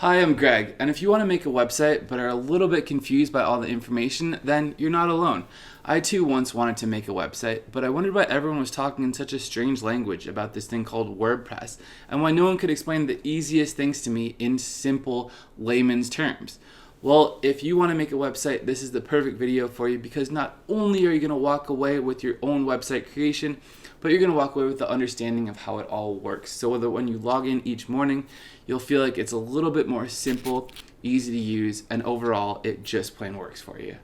Hi, I'm Greg, and if you want to make a website but are a little bit confused by all the information, then you're not alone. I too once wanted to make a website, but I wondered why everyone was talking in such a strange language about this thing called WordPress, and why no one could explain the easiest things to me in simple layman's terms. Well, if you want to make a website, this is the perfect video for you because not only are you going to walk away with your own website creation, but you're going to walk away with the understanding of how it all works. So that when you log in each morning, you'll feel like it's a little bit more simple, easy to use, and overall, it just plain works for you.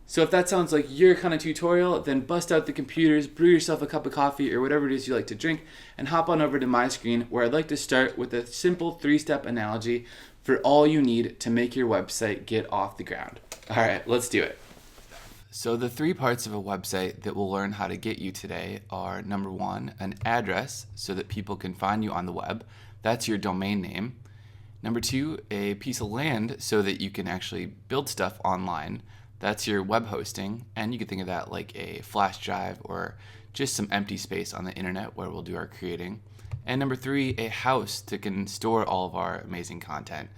So if that sounds like your kind of tutorial, then bust out the computers, brew yourself a cup of coffee or whatever it is you like to drink, and hop on over to my screen where I'd like to start with a simple 3-step analogy for all you need to make your website get off the ground. All right, let's do it. So the 3 parts of a website that we'll learn how to get you today are, number 1, an address so that people can find you on the web. That's your domain name. Number 2, a piece of land so that you can actually build stuff online. That's your web hosting, and you can think of that like a flash drive or just some empty space on the internet where we'll do our creating. And number 3, a house that can store all of our amazing content.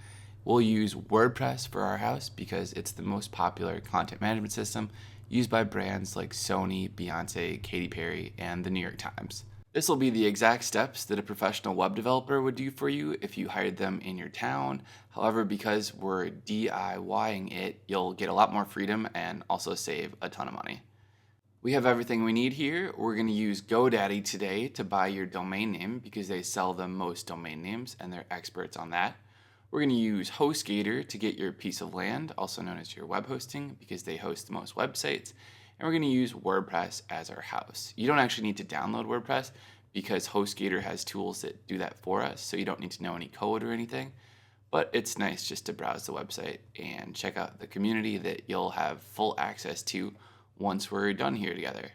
We'll use WordPress for our house because it's the most popular content management system used by brands like Sony, Beyonce, Katy Perry, and the New York Times. This will be the exact steps that a professional web developer would do for you if you hired them in your town. However, because we're DIYing it, you'll get a lot more freedom and also save a ton of money. We have everything we need here. We're going to use GoDaddy today to buy your domain name because they sell the most domain names and they're experts on that. We're going to use HostGator to get your piece of land, also known as your web hosting, because they host the most websites. And we're going to use WordPress as our house. You don't actually need to download WordPress because HostGator has tools that do that for us, so you don't need to know any code or anything. But it's nice just to browse the website and check out the community that you'll have full access to once we're done here together.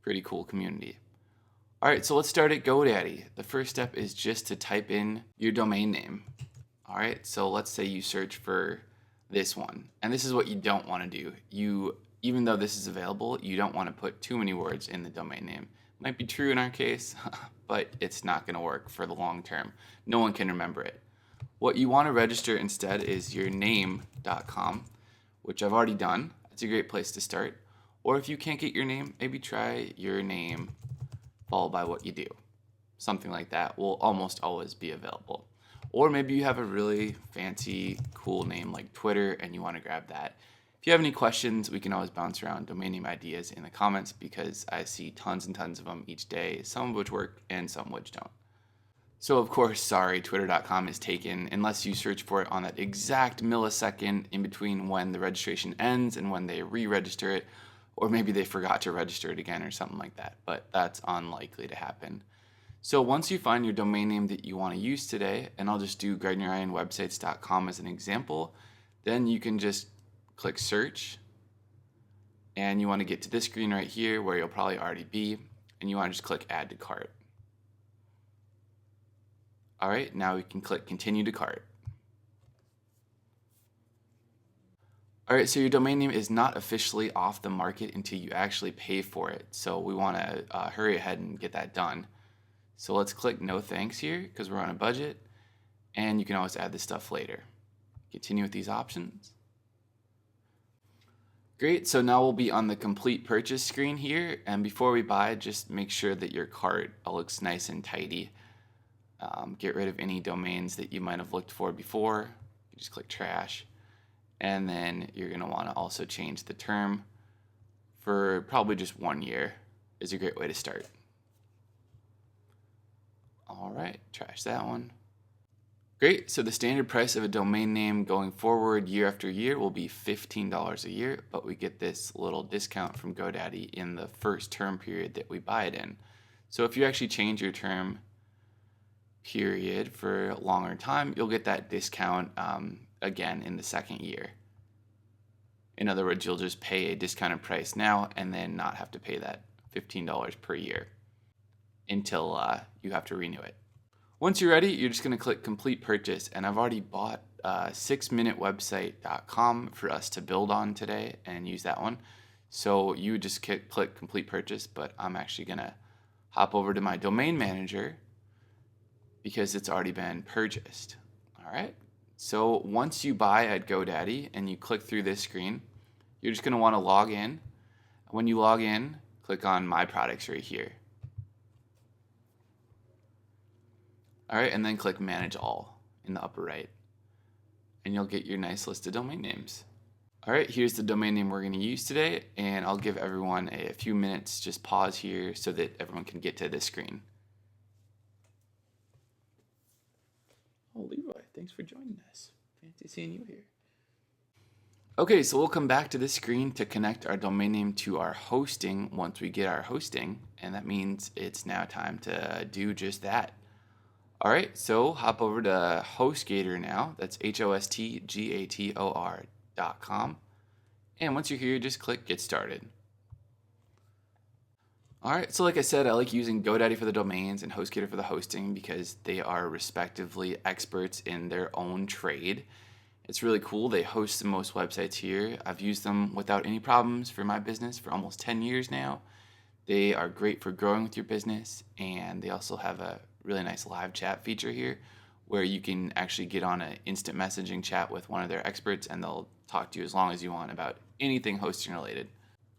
Pretty cool community. All right, so let's start at GoDaddy. The first step is just to type in your domain name. All right, so let's say you search for this one, and this is what you don't want to do. Even though this is available, you don't want to put too many words in the domain name. Might be true in our case, but it's not going to work for the long term. No one can remember it. What you want to register instead is your name.com, which I've already done. It's a great place to start. Or if you can't get your name, maybe try your name followed by what you do. Something like that will almost always be available. Or maybe you have a really fancy, cool name like Twitter and you want to grab that. If you have any questions, we can always bounce around domain name ideas in the comments because I see tons and tons of them each day, some of which work and some which don't. So of course, sorry, twitter.com is taken unless you search for it on that exact millisecond in between when the registration ends and when they re-register it, or maybe they forgot to register it again or something like that, but that's unlikely to happen. So once you find your domain name that you want to use today, and I'll just do gregnarayanwebsites.com as an example, then you can just click search, and you want to get to this screen right here where you'll probably already be, and you want to just click add to cart. All right, now we can click continue to cart. All right, so your domain name is not officially off the market until you actually pay for it. So we want to hurry ahead and get that done. So let's click no thanks here because we're on a budget, and you can always add this stuff later. Continue with these options. Great, so now we'll be on the complete purchase screen here, and before we buy, just make sure that your cart looks nice and tidy. Get rid of any domains that you might have looked for before. You just click trash, and then you're going to want to also change the term for probably just 1 year is a great way to start. All right, trash that one. Great, so the standard price of a domain name going forward year after year will be $15 a year, but we get this little discount from GoDaddy in the first term period that we buy it in. So if you actually change your term period for a longer time, you'll get that discount again in the second year. In other words, you'll just pay a discounted price now and then not have to pay that $15 per year until you have to renew it. Once you're ready, you're just going to click complete purchase, and I've already bought 6minutewebsite.com for us to build on today and use that one. So you just click complete purchase, but I'm actually going to hop over to my domain manager because it's already been purchased. All right, So once you buy at GoDaddy and you click through this screen, you're just going to want to log in. When you log in, click on My Products right here. All right, and then click Manage All in the upper right. And you'll get your nice list of domain names. All right, here's the domain name we're going to use today, and I'll give everyone a few minutes. Just pause here so that everyone can get to this screen. Oh, Leroy, thanks for joining us. Fancy seeing you here. Okay, so we'll come back to this screen to connect our domain name to our hosting once we get our hosting, and that means it's now time to do just that. All right, so hop over to HostGator now. That's HostGator.com. And once you're here, just click Get Started. All right, so like I said, I like using GoDaddy for the domains and HostGator for the hosting because they are respectively experts in their own trade. It's really cool. They host the most websites here. I've used them without any problems for my business for almost 10 years now. They are great for growing with your business, and they also have a really nice live chat feature here where you can actually get on an instant messaging chat with one of their experts and they'll talk to you as long as you want about anything hosting related.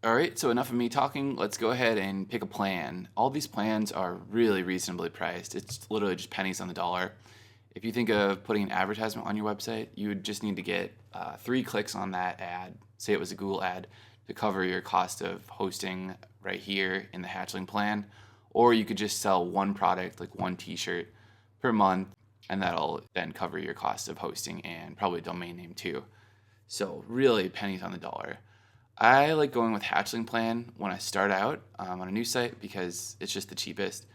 All right, so enough of me talking. Let's go ahead and pick a plan. All these plans are really reasonably priced. It's literally just pennies on the dollar. If you think of putting an advertisement on your website, you would just need to get 3 clicks on that ad, say it was a Google ad, to cover your cost of hosting right here in the Hatchling plan. Or you could just sell one product, like one t-shirt per month, and that'll then cover your cost of hosting and probably domain name too. So really pennies on the dollar. I like going with Hatchling plan when I start out on a new site because it's just the cheapest.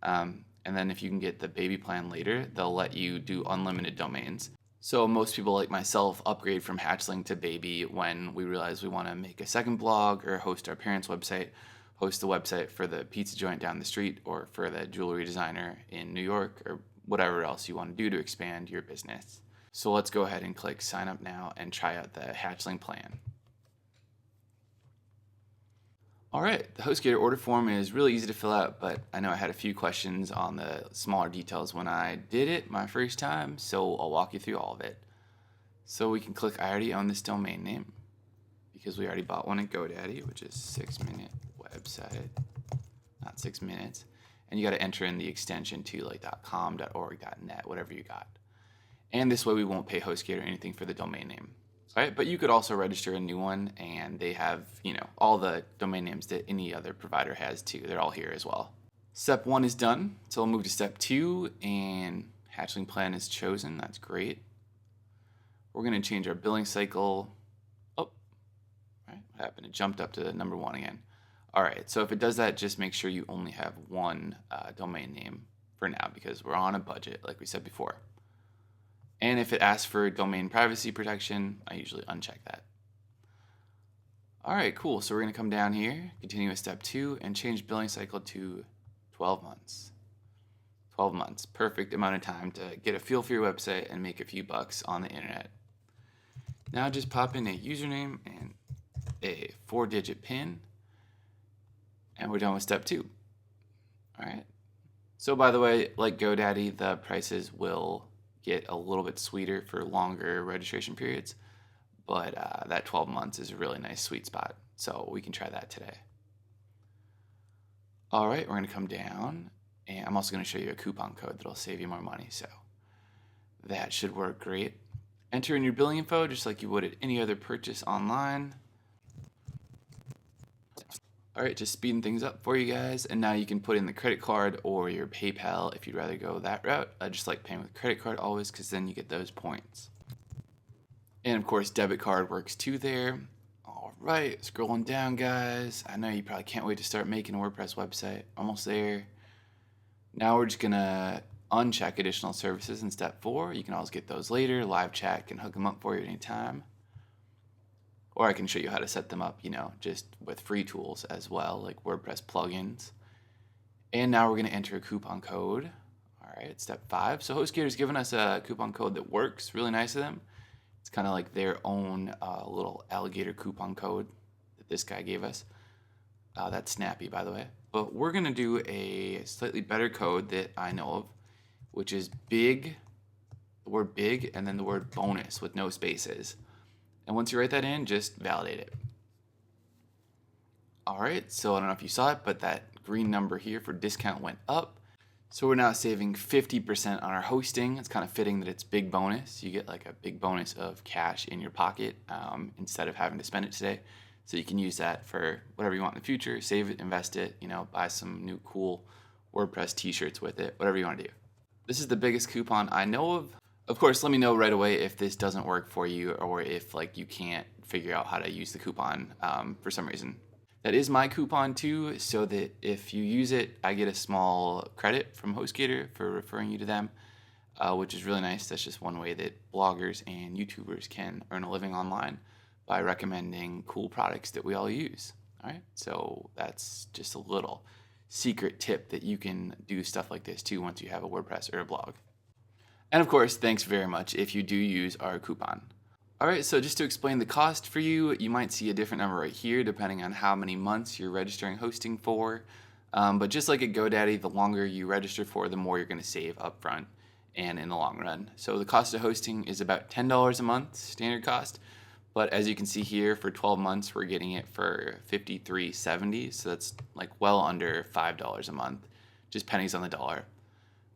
And then if you can get the baby plan later, they'll let you do unlimited domains. So most people like myself upgrade from Hatchling to baby when we realize we want to make a second blog or host our parents' website, host the website for the pizza joint down the street or for the jewelry designer in New York or whatever else you want to do to expand your business. So let's go ahead and click sign up now and try out the Hatchling plan. All right, the HostGator order form is really easy to fill out, but I know I had a few questions on the smaller details when I did it my first time, so I'll walk you through all of it. So we can click I already own this domain name because we already bought one at GoDaddy, which is 6-minute website, not 6 minutes. And you got to enter in the extension to like .com, .org, .net, whatever you got. And this way we won't pay HostGator anything for the domain name. All right, but you could also register a new one, and they have, all the domain names that any other provider has too. They're all here as well. Step 1 is done, so we'll move to step 2, and Hatchling plan is chosen. That's great. We're going to change our billing cycle. Oh, all right, what happened? It jumped up to number 1 again. All right, so if it does that, just make sure you only have one domain name for now because we're on a budget, like we said before. And if it asks for domain privacy protection, I usually uncheck that. All right, cool. So we're going to come down here, continue with step 2, and change billing cycle to 12 months. 12 months, perfect amount of time to get a feel for your website and make a few bucks on the internet. Now just pop in a username and a 4-digit PIN, and we're done with step 2. All right. So by the way, like GoDaddy, the prices will get a little bit sweeter for longer registration periods, but that 12 months is a really nice sweet spot, so we can try that today. All right, we're going to come down, and I'm also going to show you a coupon code that'll save you more money, so that should work great. Enter in your billing info just like you would at any other purchase online. All right, just speeding things up for you guys, and now you can put in the credit card or your PayPal if you'd rather go that route. I just like paying with credit card always because then you get those points. And of course, debit card works too there. All right, scrolling down, guys. I know you probably can't wait to start making a WordPress website. Almost there. Now we're just gonna uncheck additional services in step 4. You can always get those later. Live chat can hook them up for you anytime. Or I can show you how to set them up, just with free tools as well, like WordPress plugins. And now we're going to enter a coupon code. All right, step 5. So HostGator's given us a coupon code that works really nice of them. It's kind of like their own little alligator coupon code that this guy gave us. That's snappy, by the way. But we're going to do a slightly better code that I know of, which is BIG, the word big, and then the word bonus with no spaces. And once you write that in, just validate it. All right, so I don't know if you saw it, but that green number here for discount went up. So we're now saving 50% on our hosting. It's kind of fitting that it's big bonus. You get like a big bonus of cash in your pocket instead of having to spend it today. So you can use that for whatever you want in the future. Save it, invest it, buy some new cool WordPress t-shirts with it, whatever you want to do. This is the biggest coupon I know of. Of course, let me know right away if this doesn't work for you or if you can't figure out how to use the coupon for some reason. That is my coupon too, so that if you use it, I get a small credit from HostGator for referring you to them, which is really nice. That's just one way that bloggers and YouTubers can earn a living online by recommending cool products that we all use. All right, so that's just a little secret tip that you can do stuff like this too once you have a WordPress or a blog. And of course, thanks very much if you do use our coupon. All right, so just to explain the cost for you, you might see a different number right here depending on how many months you're registering hosting for. But just like at GoDaddy, the longer you register for, the more you're going to save upfront and in the long run. So the cost of hosting is about $10 a month, standard cost. But as you can see here, for 12 months, we're getting it for $53.70. So that's like well under $5 a month, just pennies on the dollar.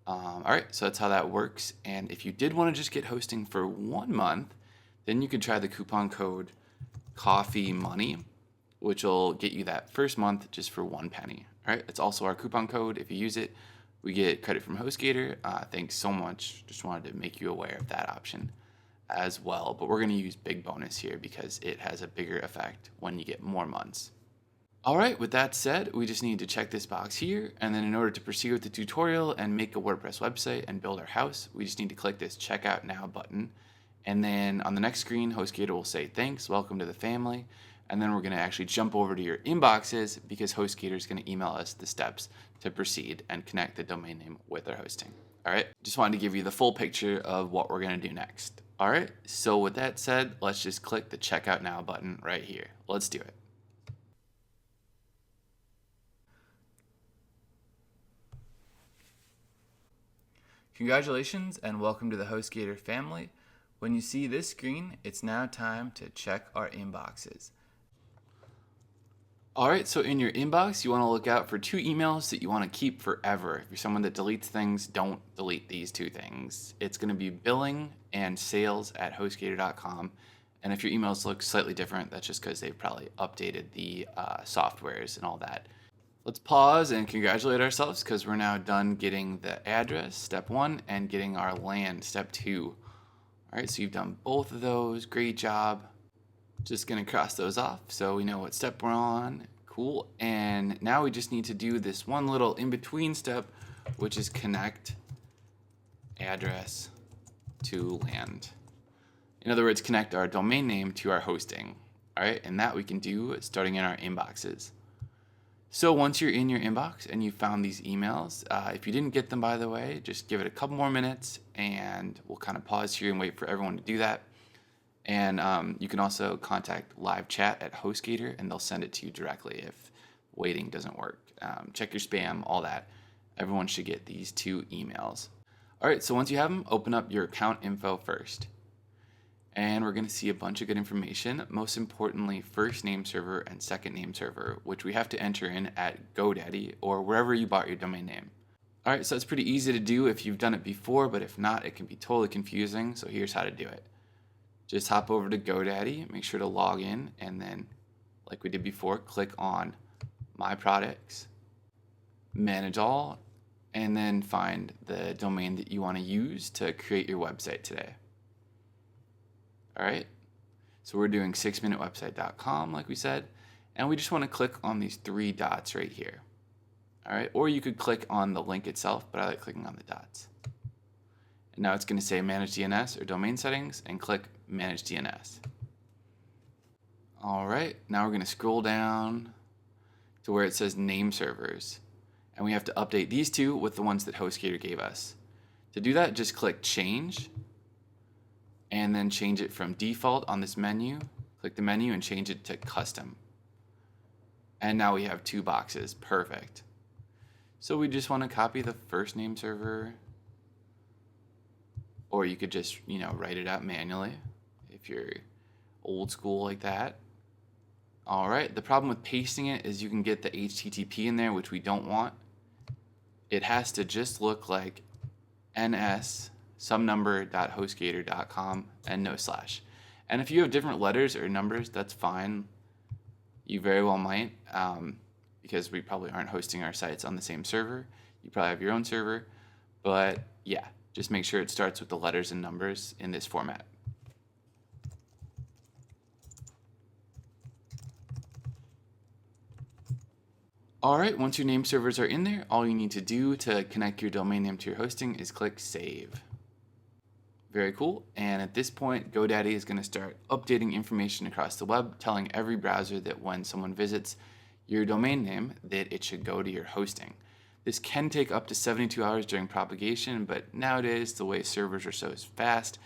All right, so that's how that works. And if you did want to just get hosting for 1 month, then you could try the coupon code COFFEEMONEY, which will get you that first month just for 1 penny. All right, it's also our coupon code. If you use it, we get credit from HostGator. Thanks so much. Just wanted to make you aware of that option as well. But we're going to use Big Bonus here because it has a bigger effect when you get more months. All right, with that said, we just need to check this box here. And then in order to proceed with the tutorial and make a WordPress website and build our house, we just need to click this Checkout Now button. And then on the next screen, HostGator will say, thanks, welcome to the family. And then we're going to actually jump over to your inboxes because HostGator is going to email us the steps to proceed and connect the domain name with our hosting. All right, just wanted to give you the full picture of what we're going to do next. All right, so with that said, let's just click the Checkout Now button right here. Let's do it. Congratulations and welcome to the HostGator family. When you see this screen, it's now time to check our inboxes. All right, so in your inbox, you want to look out for 2 emails that you want to keep forever. If you're someone that deletes things, don't delete these 2 things. It's going to be billing and sales@hostgator.com. And if your emails look slightly different, that's just because they've probably updated the softwares and all that. Let's pause and congratulate ourselves because we're now done getting the address, step 1, and getting our land, step 2. All right, so you've done both of those. Great job. Just going to cross those off so we know what step we're on. Cool. And now we just need to do this one little in-between step, which is connect address to land. In other words, connect our domain name to our hosting. All right, and that we can do starting in our inboxes. So once you're in your inbox and you found these emails, if you didn't get them, by the way, just give it a couple more minutes and we'll kind of pause here and wait for everyone to do that. And you can also contact live chat at HostGator and they'll send it to you directly if waiting doesn't work. Check your spam, all that. Everyone should get these 2 emails. All right, so once you have them, open up your account info first. And we're going to see a bunch of good information, most importantly, first name server and second name server, which we have to enter in at GoDaddy or wherever you bought your domain name. All right, so it's pretty easy to do if you've done it before, but if not, it can be totally confusing. So here's how to do it. Just hop over to GoDaddy, make sure to log in, and then, like we did before, click on My Products, Manage All, and then find the domain that you want to use to create your website today. All right, so we're doing 6minutewebsite.com like we said, and we just want to click on these 3 dots right here. All right, or you could click on the link itself, but I like clicking on the dots. And now it's going to say Manage DNS or Domain Settings and click Manage DNS. All right, now we're going to scroll down to where it says Name Servers, and we have to update these 2 with the ones that HostGator gave us. To do that, just click Change, and then change it from default on this menu. Click the menu and change it to custom. And now we have 2 boxes. Perfect. So we just want to copy the first name server or you could just, write it out manually if you're old school like that. All right, the problem with pasting it is you can get the HTTP in there, which we don't want. It has to just look like ns some number.hostgator.com and no slash. And if you have different letters or numbers, that's fine. You very well might, because we probably aren't hosting our sites on the same server. You probably have your own server, but yeah, just make sure it starts with the letters and numbers in this format. All right, once your name servers are in there, all you need to do to connect your domain name to your hosting is click Save. Very cool. And at this point, GoDaddy is going to start updating information across the web, telling every browser that when someone visits your domain name, that it should go to your hosting. This can take up to 72 hours during propagation, but nowadays, the way servers are so fast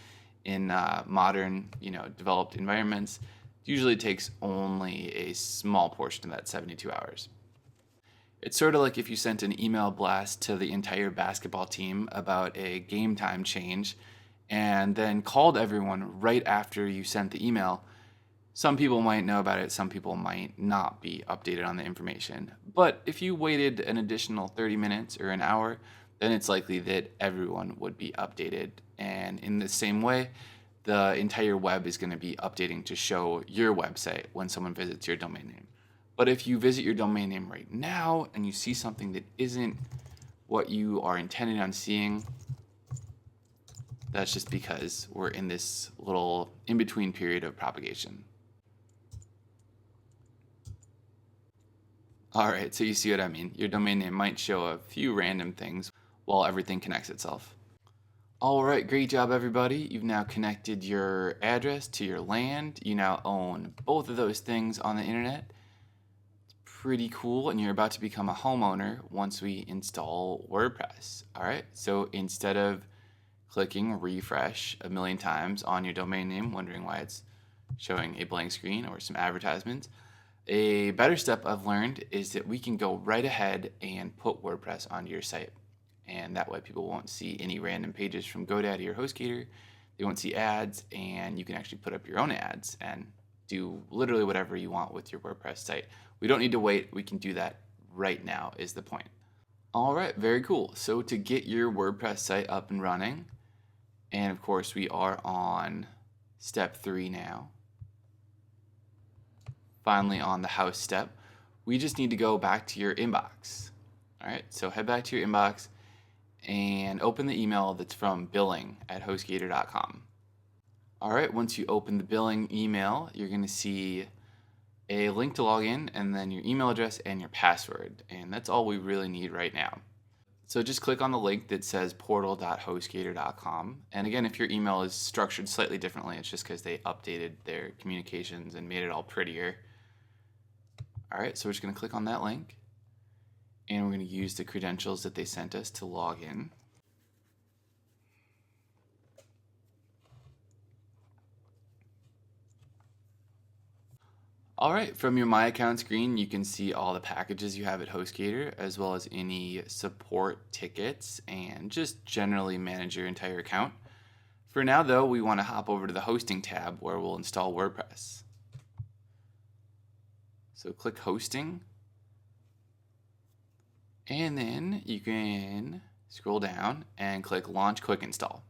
in modern, developed environments, it usually takes only a small portion of that 72 hours. It's sort of like if you sent an email blast to the entire basketball team about a game time change and then called everyone right after you sent the email. Some people might know about it, some people might not be updated on the information. But if you waited an additional 30 minutes or an hour, then it's likely that everyone would be updated. And in the same way, the entire web is going to be updating to show your website when someone visits your domain name. But if you visit your domain name right now and you see something that isn't what you are intending on seeing, that's just because we're in this little in-between period of propagation. All right, so you see what I mean. Your domain name might show a few random things while everything connects itself. All right, great job, everybody. You've now connected your address to your land. You now own both of those things on the internet. Pretty cool, and you're about to become a homeowner once we install WordPress. All right, so instead of clicking refresh a million times on your domain name, wondering why it's showing a blank screen or some advertisements, a better step I've learned is that we can go right ahead and put WordPress onto your site. And that way people won't see any random pages from GoDaddy or HostGator. They won't see ads, and you can actually put up your own ads and do literally whatever you want with your WordPress site. We don't need to wait. We can do that right now is the point. All right, very cool. So to get your WordPress site up and running, and of course we are on step 3 now, finally on the house step, we just need to go back to your inbox. All right, so head back to your inbox and open the email that's from billing@hostgator.com. All right, once you open the billing email, you're going to see a link to log in and then your email address and your password. And that's all we really need right now. So just click on the link that says portal.hostgator.com. And again, if your email is structured slightly differently, it's just because they updated their communications and made it all prettier. All right, so we're just going to click on that link. And we're going to use the credentials that they sent us to log in. All right, from your My Account screen, you can see all the packages you have at HostGator, as well as any support tickets, and just generally manage your entire account. For now, though, we want to hop over to the Hosting tab where we'll install WordPress. So click Hosting, and then you can scroll down and click Launch Quick Install.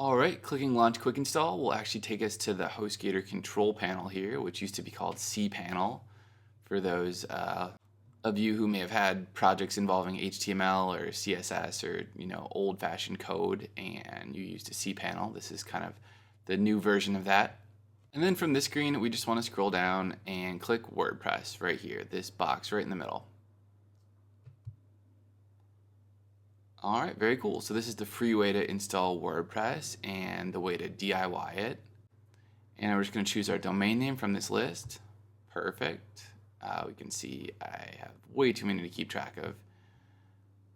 All right, clicking Launch Quick Install will actually take us to the HostGator control panel here, which used to be called cPanel. For those of you who may have had projects involving HTML or CSS or old-fashioned code, and you used a cPanel, this is kind of the new version of that. And then from this screen, we just want to scroll down and click WordPress right here, this box right in the middle. All right, very cool. So this is the free way to install WordPress and the way to DIY it. And we're just going to choose our domain name from this list. Perfect. We can see I have way too many to keep track of.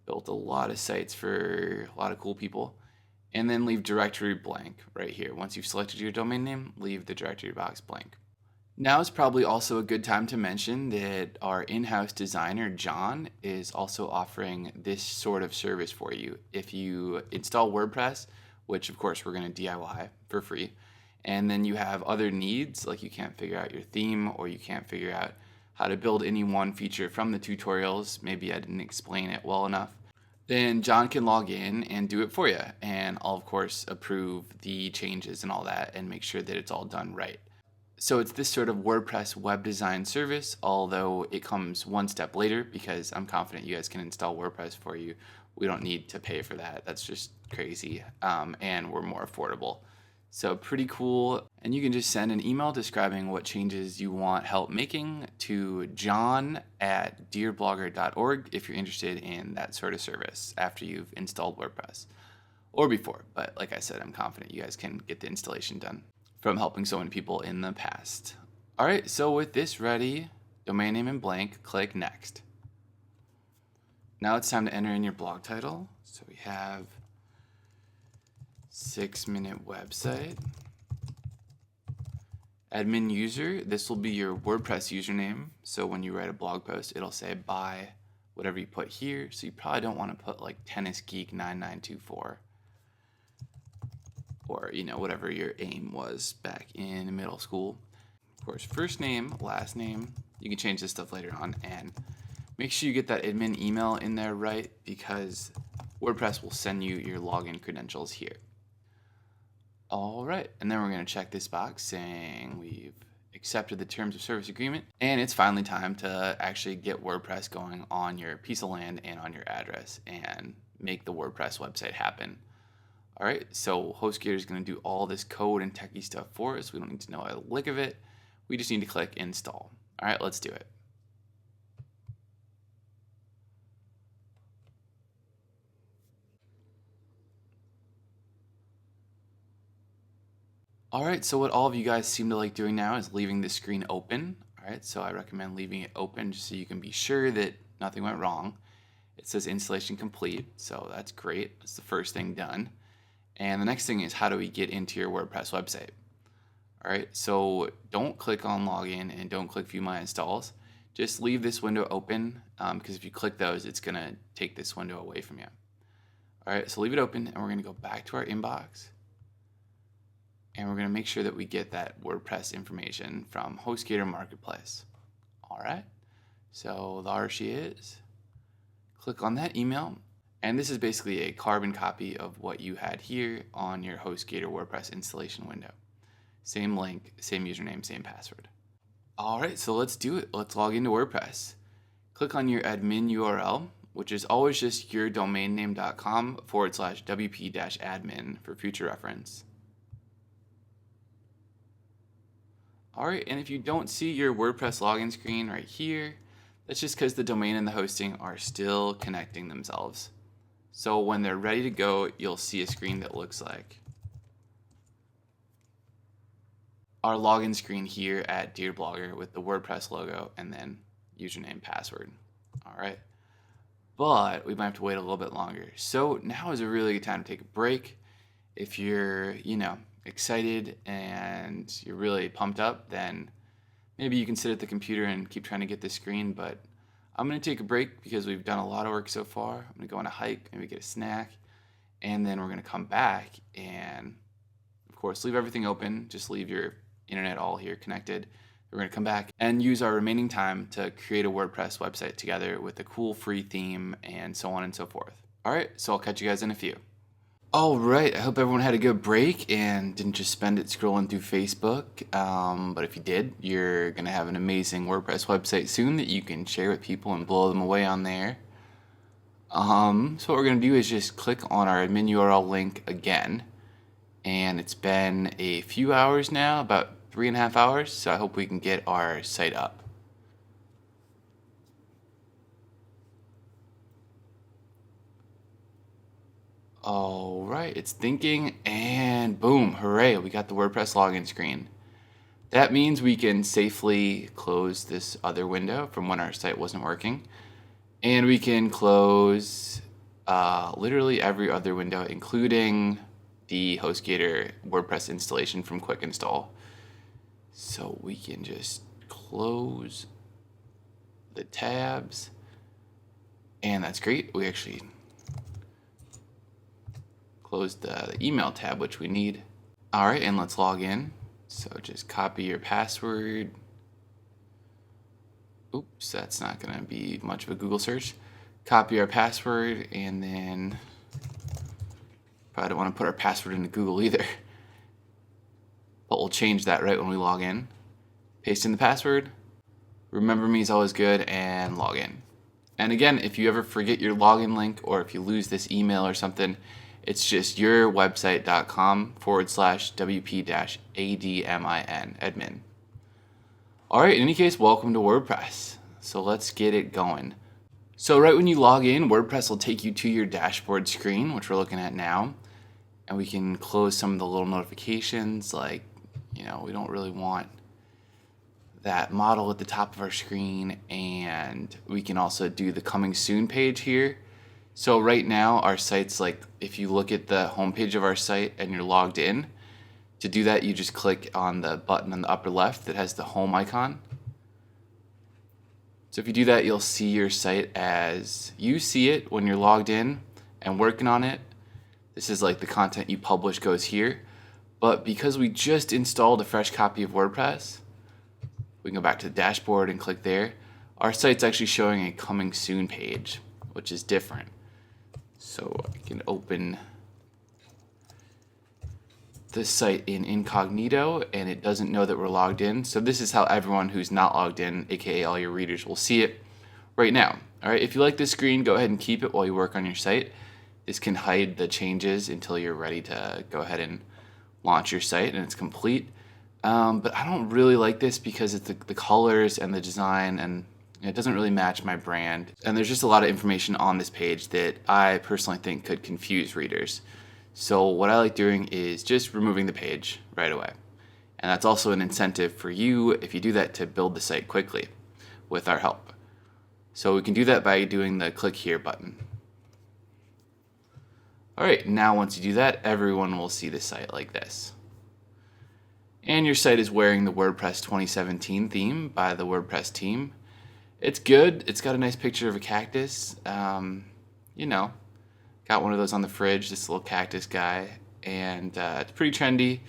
Built a lot of sites for a lot of cool people. And then leave directory blank right here. Once you've selected your domain name, leave the directory box blank. Now is probably also a good time to mention that our in-house designer, John, is also offering this sort of service for you. If you install WordPress, which of course we're going to DIY for free, and then you have other needs, like you can't figure out your theme or you can't figure out how to build any one feature from the tutorials, maybe I didn't explain it well enough, then John can log in and do it for you. And I'll, of course, approve the changes and all that and make sure that it's all done right. So it's this sort of WordPress web design service, although it comes one step later because I'm confident you guys can install WordPress for you. We don't need to pay for that. That's just crazy. And we're more affordable. So pretty cool. And you can just send an email describing what changes you want help making to john@dearblogger.org if you're interested in that sort of service after you've installed WordPress or before. But like I said, I'm confident you guys can get the installation done from helping so many people in the past. All right, so with this ready, domain name in blank, click next. Now it's time to enter in your blog title. So we have 6-minute website. Admin user, this will be your WordPress username. So when you write a blog post, it'll say by whatever you put here. So you probably don't want to put like tennisgeek9924 or, whatever your aim was back in middle school. Of course, first name, last name. You can change this stuff later on, and make sure you get that admin email in there right because WordPress will send you your login credentials here. All right, and then we're going to check this box saying we've accepted the terms of service agreement, and it's finally time to actually get WordPress going on your piece of land and on your address and make the WordPress website happen. All right, so HostGator is going to do all this code and techie stuff for us. We don't need to know a lick of it. We just need to click install. All right, let's do it. All right, so what all of you guys seem to like doing now is leaving the screen open. All right, so I recommend leaving it open just so you can be sure that nothing went wrong. It says installation complete, so that's great. That's the first thing done. And the next thing is how do we get into your WordPress website? All right, so don't click on login and don't click view my installs. Just leave this window open because if you click those, it's gonna take this window away from you. All right, so leave it open and we're gonna go back to our inbox and we're gonna make sure that we get that WordPress information from HostGator Marketplace. All right, so there she is. Click on that email. And this is basically a carbon copy of what you had here on your HostGator WordPress installation window. Same link, same username, same password. All right, so let's do it. Let's log into WordPress. Click on your admin URL, which is always just yourdomainname.com/wp-admin for future reference. All right, and if you don't see your WordPress login screen right here, that's just because the domain and the hosting are still connecting themselves. So when they're ready to go, you'll see a screen that looks like our login screen here at Dear Blogger with the WordPress logo and then username, password. All right, but we might have to wait a little bit longer. So now is a really good time to take a break. If you're, excited and you're really pumped up, then maybe you can sit at the computer and keep trying to get this screen, but I'm going to take a break because we've done a lot of work so far. I'm going to go on a hike, maybe get a snack, and then we're going to come back and, of course, leave everything open. Just leave your internet all here connected. We're going to come back and use our remaining time to create a WordPress website together with a cool free theme and so on and so forth. All right, so I'll catch you guys in a few. All right, I hope everyone had a good break and didn't just spend it scrolling through Facebook. But if you did, you're going to have an amazing WordPress website soon that you can share with people and blow them away on there. So what we're going to do is just click on our admin URL link again. And it's been a few hours now, about 3.5 hours, so I hope we can get our site up. All right, it's thinking, and boom, hooray, we got the WordPress login screen. That means we can safely close this other window from when our site wasn't working. And we can close literally every other window, including the HostGator WordPress installation from Quick Install. So we can just close the tabs, and that's great. We actually closed the email tab, which we need. All right, and let's log in. So just copy your password. Oops, that's not gonna be much of a Google search. Copy our password, and then probably don't want to put our password into Google either. But we'll change that right when we log in. Paste in the password. Remember me is always good, and log in. And again, if you ever forget your login link, or if you lose this email or something, it's just yourwebsite.com/WP-ADMIN, admin. All right, in any case, welcome to WordPress. So let's get it going. So right when you log in, WordPress will take you to your dashboard screen, which we're looking at now. And we can close some of the little notifications, like, we don't really want that model at the top of our screen. And we can also do the coming soon page here. So right now our site's like, if you look at the homepage of our site and you're logged in, to do that you just click on the button on the upper left that has the home icon. So if you do that, you'll see your site as you see it when you're logged in and working on it. This is like the content you publish goes here. But because we just installed a fresh copy of WordPress, we can go back to the dashboard and click there. Our site's actually showing a coming soon page, which is different. So I can open the site in incognito, and it doesn't know that we're logged in. So this is how everyone who's not logged in, aka all your readers, will see it right now. All right, if you like this screen, go ahead and keep it while you work on your site. This can hide the changes until you're ready to go ahead and launch your site and it's complete. But I don't really like this because it's the colors and the design, and it doesn't really match my brand. And there's just a lot of information on this page that I personally think could confuse readers. So what I like doing is just removing the page right away. And that's also an incentive for you, if you do that, to build the site quickly with our help. So we can do that by doing the click here button. All right, now once you do that, everyone will see the site like this. And your site is wearing the WordPress 2017 theme by the WordPress team. It's good. It's got a nice picture of a cactus. Got one of those on the fridge, this little cactus guy. And it's pretty trendy.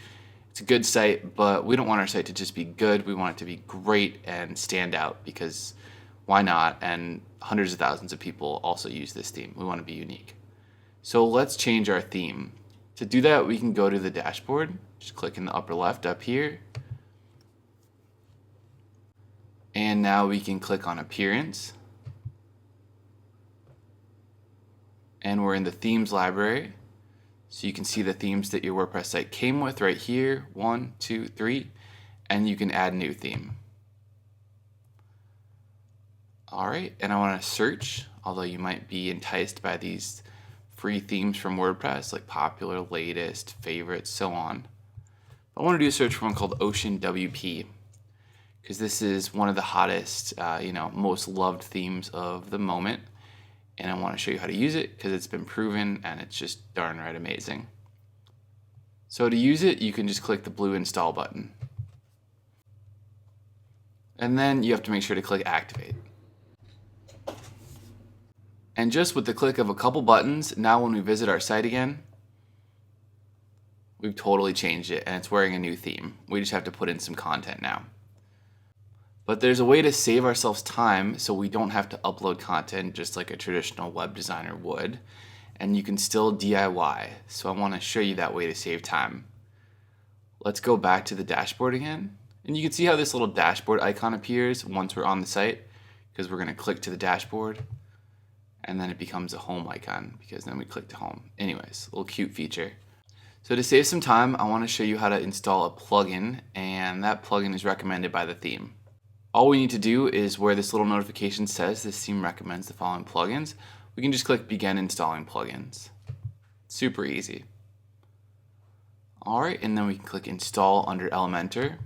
It's a good site, but we don't want our site to just be good. We want it to be great and stand out, because why not? And hundreds of thousands of people also use this theme. We want to be unique. So let's change our theme. To do that, we can go to the dashboard. Just click in the upper left up here. And now we can click on Appearance. And we're in the Themes library. So you can see the themes that your WordPress site came with right here. 1, 2, 3. And you can add new theme. All right, and I want to search, although you might be enticed by these free themes from WordPress, like popular, latest, favorites, so on. I want to do a search for one called Ocean WP, because this is one of the hottest, most loved themes of the moment. And I want to show you how to use it, because it's been proven and it's just darn right amazing. So to use it, you can just click the blue install button. And then you have to make sure to click activate. And just with the click of a couple buttons, now when we visit our site again, we've totally changed it and it's wearing a new theme. We just have to put in some content now. But there's a way to save ourselves time so we don't have to upload content just like a traditional web designer would. And you can still DIY. So I want to show you that way to save time. Let's go back to the dashboard again. And you can see how this little dashboard icon appears once we're on the site, because we're going to click to the dashboard. And then it becomes a home icon, because then we click to home. Anyways, a little cute feature. So to save some time, I want to show you how to install a plugin, and that plugin is recommended by the theme. All we need to do is where this little notification says this theme recommends the following plugins, we can just click begin installing plugins. Super easy. All right, and then we can click install under Elementor.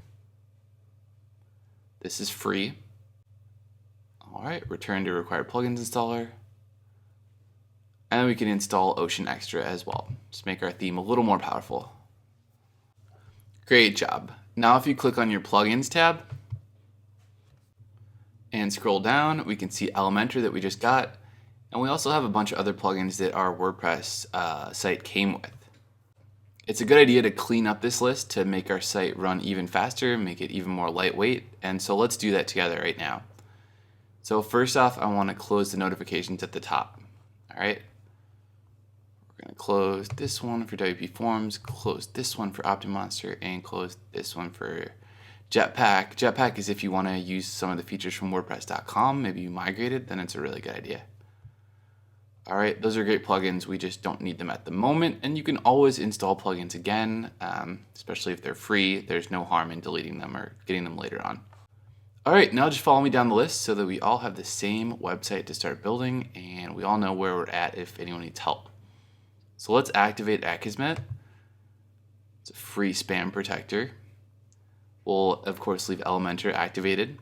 This is free. All right, return to required plugins installer. And then we can install Ocean Extra as well. Just make our theme a little more powerful. Great job. Now if you click on your plugins tab and scroll down, we can see Elementor that we just got. And we also have a bunch of other plugins that our WordPress site came with. It's a good idea to clean up this list to make our site run even faster, make it even more lightweight. And so let's do that together right now. So first off, I want to close the notifications at the top. All right. We're going to close this one for WP Forms, close this one for OptiMonster, and close this one for Jetpack. Jetpack is if you want to use some of the features from WordPress.com, maybe you migrated, then it's a really good idea. All right, those are great plugins. We just don't need them at the moment, and you can always install plugins again, especially if they're free. There's no harm in deleting them or getting them later on. All right, now just follow me down the list so that we all have the same website to start building, and we all know where we're at if anyone needs help. So let's activate Akismet. It's a free spam protector. We'll, of course, leave Elementor activated.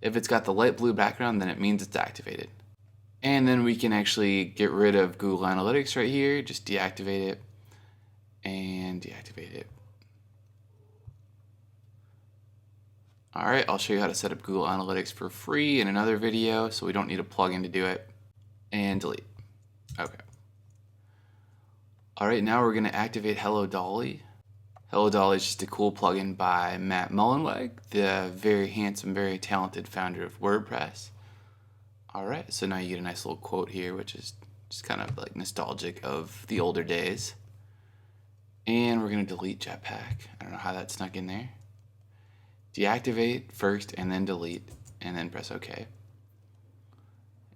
If it's got the light blue background, then it means it's activated. And then we can actually get rid of Google Analytics right here. Just deactivate it and deactivate it. All right, I'll show you how to set up Google Analytics for free in another video, so we don't need a plugin to do it. And delete. Okay. All right, now we're going to activate Hello Dolly. Hello Dolly is just a cool plugin by Matt Mullenweg, the very handsome, very talented founder of WordPress. All right, so now you get a nice little quote here, which is just kind of like nostalgic of the older days. And we're going to delete Jetpack. I don't know how that snuck in there. Deactivate first and then delete and then press OK.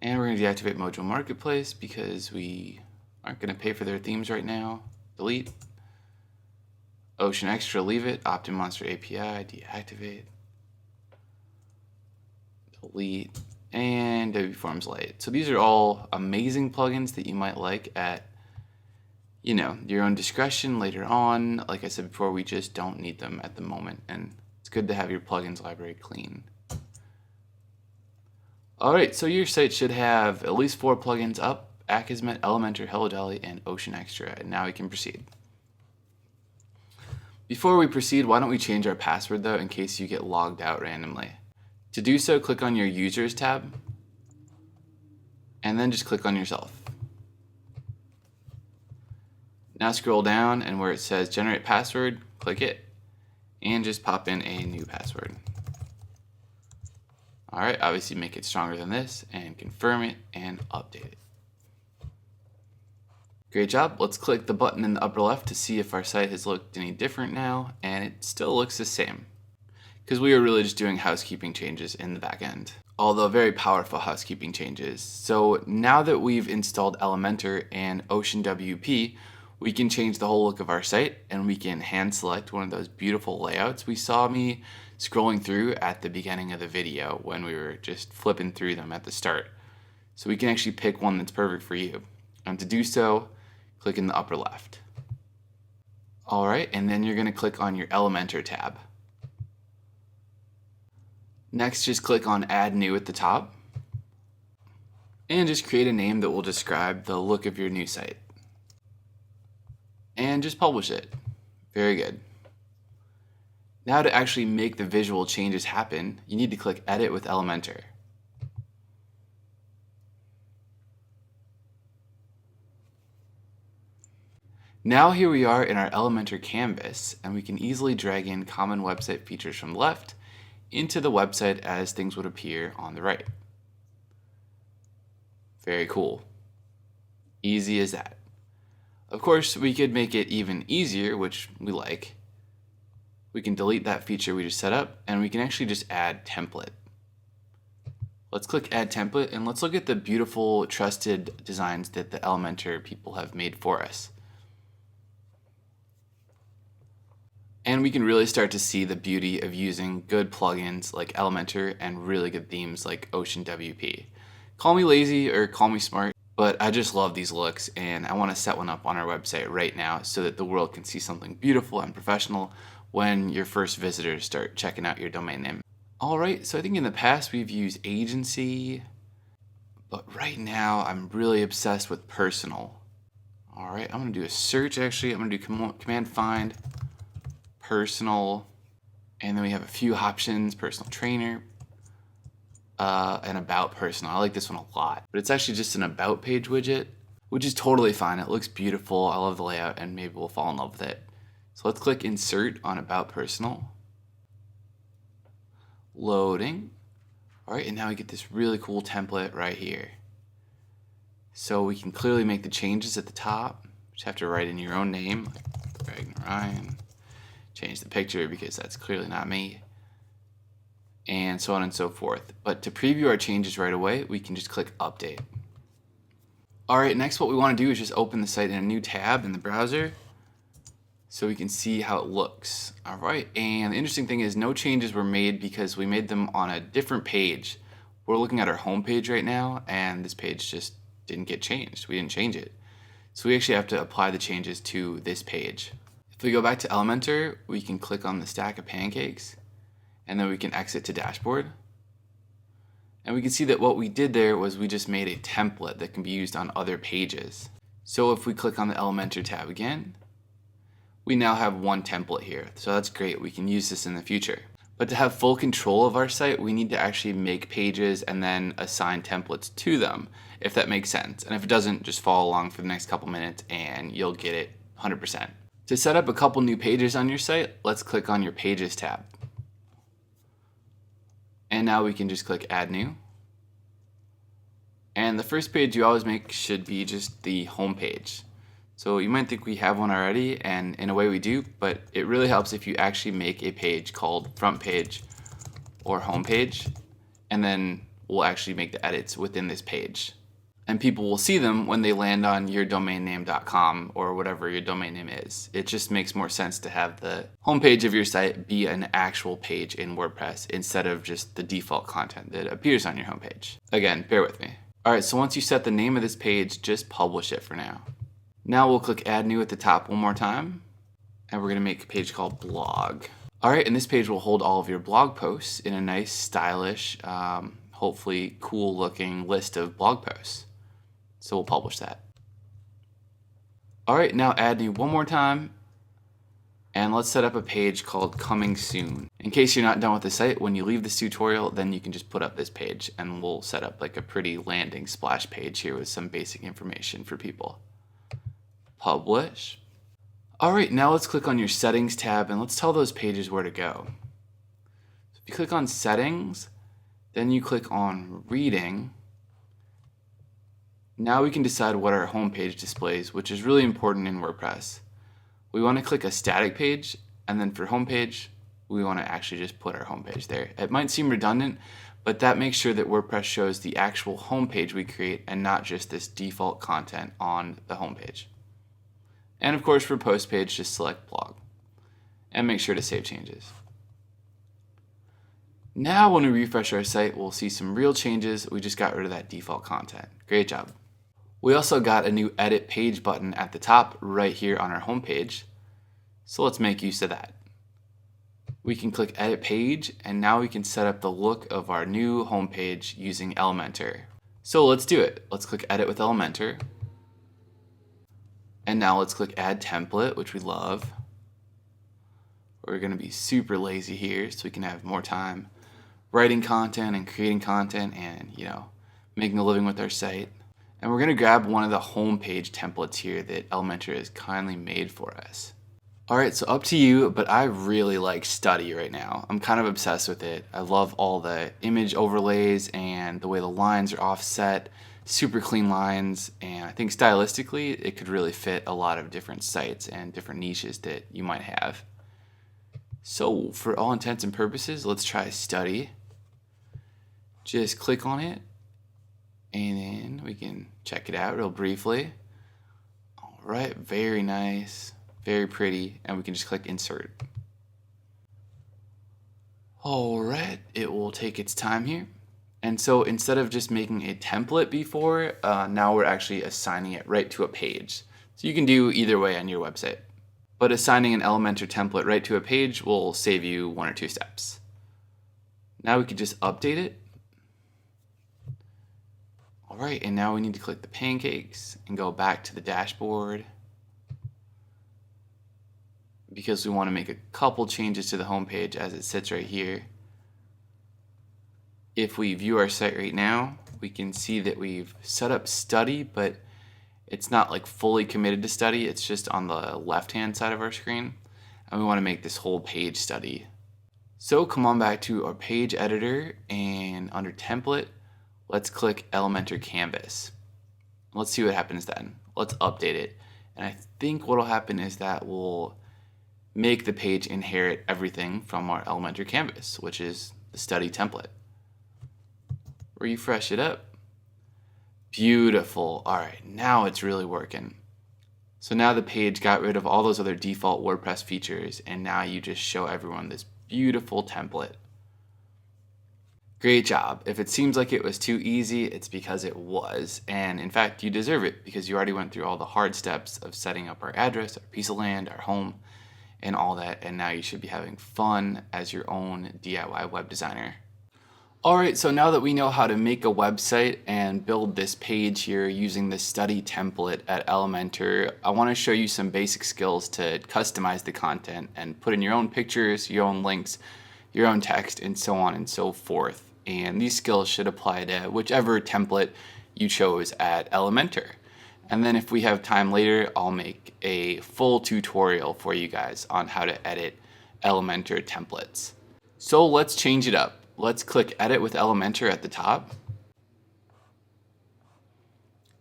And we're going to deactivate Mojo Marketplace because we aren't going to pay for their themes right now. Delete. Ocean Extra, leave it. OptiMonster API, deactivate. Delete. And WP Forms Lite. So these are all amazing plugins that you might like at, your own discretion later on. Like I said before, we just don't need them at the moment, and it's good to have your plugins library clean. All right, so your site should have at least 4 plugins up: Akismet, Elementor, Hello Dolly, and Ocean Extra. And now we can proceed. Before we proceed, why don't we change our password though, in case you get logged out randomly. To do so, click on your Users tab, and then just click on yourself. Now scroll down, and where it says Generate Password, click it, and just pop in a new password. All right, obviously make it stronger than this, and confirm it, and update it. Great job. Let's click the button in the upper left to see if our site has looked any different now, and it still looks the same, because we are really just doing housekeeping changes in the back end, although very powerful housekeeping changes. So now that we've installed Elementor and Ocean WP, we can change the whole look of our site, and we can hand select one of those beautiful layouts we saw me scrolling through at the beginning of the video when we were just flipping through them at the start. So we can actually pick one that's perfect for you. And to do so, click in the upper left. All right, and then you're going to click on your Elementor tab. Next, just click on Add New at the top, and just create a name that will describe the look of your new site. And just publish it. Very good. Now to actually make the visual changes happen, you need to click Edit with Elementor. Now here we are in our Elementor canvas, and we can easily drag in common website features from the left into the website as things would appear on the right. Very cool. Easy as that. Of course, we could make it even easier, which we like. We can delete that feature we just set up, and we can actually just add template. Let's click Add Template, and let's look at the beautiful, trusted designs that the Elementor people have made for us. And we can really start to see the beauty of using good plugins like Elementor and really good themes like Ocean WP. Call me lazy or call me smart, but I just love these looks, and I want to set one up on our website right now so that the world can see something beautiful and professional when your first visitors start checking out your domain name. All right, so I think in the past we've used agency, but right now I'm really obsessed with personal. All right, I'm gonna do a search actually. I'm gonna do command find personal, And then we have a few options: personal trainer, and about personal. I like this one a lot, but it's actually just an about page widget, which is totally fine. It looks beautiful. I love the layout, and maybe we'll fall in love with it. So let's click insert on about personal. Loading. All right, and now we get this really cool template right here. So we can clearly make the changes at the top. Just have to write in your own name, like Narayan. Change the picture because that's clearly not me. And so on and so forth. But to preview our changes right away, we can just click update. All right, next what we want to do is just open the site in a new tab in the browser so we can see how it looks. All right, and the interesting thing is no changes were made because we made them on a different page. We're looking at our home page right now, and this page just didn't get changed. We didn't change it. So we actually have to apply the changes to this page. If we go back to Elementor, we can click on the stack of pancakes, and then we can exit to dashboard. And we can see that what we did there was we just made a template that can be used on other pages. So if we click on the Elementor tab again, we now have one template here. So that's great. We can use this in the future. But to have full control of our site, we need to actually make pages and then assign templates to them, if that makes sense. And if it doesn't, just follow along for the next couple minutes and you'll get it 100%. To set up a couple new pages on your site, let's click on your Pages tab. And now we can just click Add New. And the first page you always make should be just the home page. So you might think we have one already, and in a way we do, but it really helps if you actually make a page called front page or home page, and then we'll actually make the edits within this page. And people will see them when they land on yourdomainname.com or whatever your domain name is. It just makes more sense to have the homepage of your site be an actual page in WordPress instead of just the default content that appears on your homepage. Again, bear with me. All right, so once you set the name of this page, just publish it for now. Now we'll click Add New at the top one more time, and we're gonna make a page called Blog. All right, and this page will hold all of your blog posts in a nice, stylish, hopefully cool looking list of blog posts. So we'll publish that. All right, now Add New one more time, and let's set up a page called Coming Soon. In case you're not done with the site, when you leave this tutorial, then you can just put up this page, and we'll set up like a pretty landing splash page here with some basic information for people. Publish. All right, now let's click on your Settings tab, and let's tell those pages where to go. So if you click on Settings, then you click on Reading. Now we can decide what our home page displays, which is really important in WordPress. We want to click a static page, and then for home page, we want to actually just put our home page there. It might seem redundant, but that makes sure that WordPress shows the actual home page we create and not just this default content on the home page. And of course, for post page, just select blog and make sure to save changes. Now when we refresh our site, we'll see some real changes. We just got rid of that default content. Great job. We also got a new edit page button at the top right here on our home page. So let's make use of that. We can click edit page, and now we can set up the look of our new home page using Elementor. So let's do it. Let's click edit with Elementor. And now let's click add template, which we love. We're gonna be super lazy here so we can have more time writing content and creating content and, making a living with our site. And we're gonna grab one of the homepage templates here that Elementor has kindly made for us. All right, so up to you, but I really like Study right now. I'm kind of obsessed with it. I love all the image overlays and the way the lines are offset, super clean lines, and I think stylistically it could really fit a lot of different sites and different niches that you might have. So for all intents and purposes, let's try Study. Just click on it, and then we can check it out real briefly. All right, very nice, very pretty, and we can just click Insert. All right, it will take its time here. And so instead of just making a template before, now we're actually assigning it right to a page. So you can do either way on your website. But assigning an Elementor template right to a page will save you 1 or 2 steps. Now we can just update it. All right, and now we need to click the pancakes and go back to the dashboard. because we want to make a couple changes to the home page as it sits right here. If we view our site right now, we can see that we've set up study, but it's not like fully committed to study. It's just on the left-hand side of our screen, and we want to make this whole page study. So come on back to our page editor, and under template, let's click Elementor Canvas. Let's see what happens then. Let's update it. And I think what will happen is that we'll make the page inherit everything from our Elementor Canvas, which is the study template. Refresh it up. Beautiful. All right, now it's really working. So now the page got rid of all those other default WordPress features, and now you just show everyone this beautiful template. Great job. If it seems like it was too easy, it's because it was. And in fact, you deserve it because you already went through all the hard steps of setting up our address, our piece of land, our home, and all that. And now you should be having fun as your own DIY web designer. All right, so now that we know how to make a website and build this page here using the study template at Elementor, I want to show you some basic skills to customize the content and put in your own pictures, your own links, your own text, and so on and so forth. And these skills should apply to whichever template you chose at Elementor. And then if we have time later, I'll make a full tutorial for you guys on how to edit Elementor templates. So let's change it up. Let's click Edit with Elementor at the top.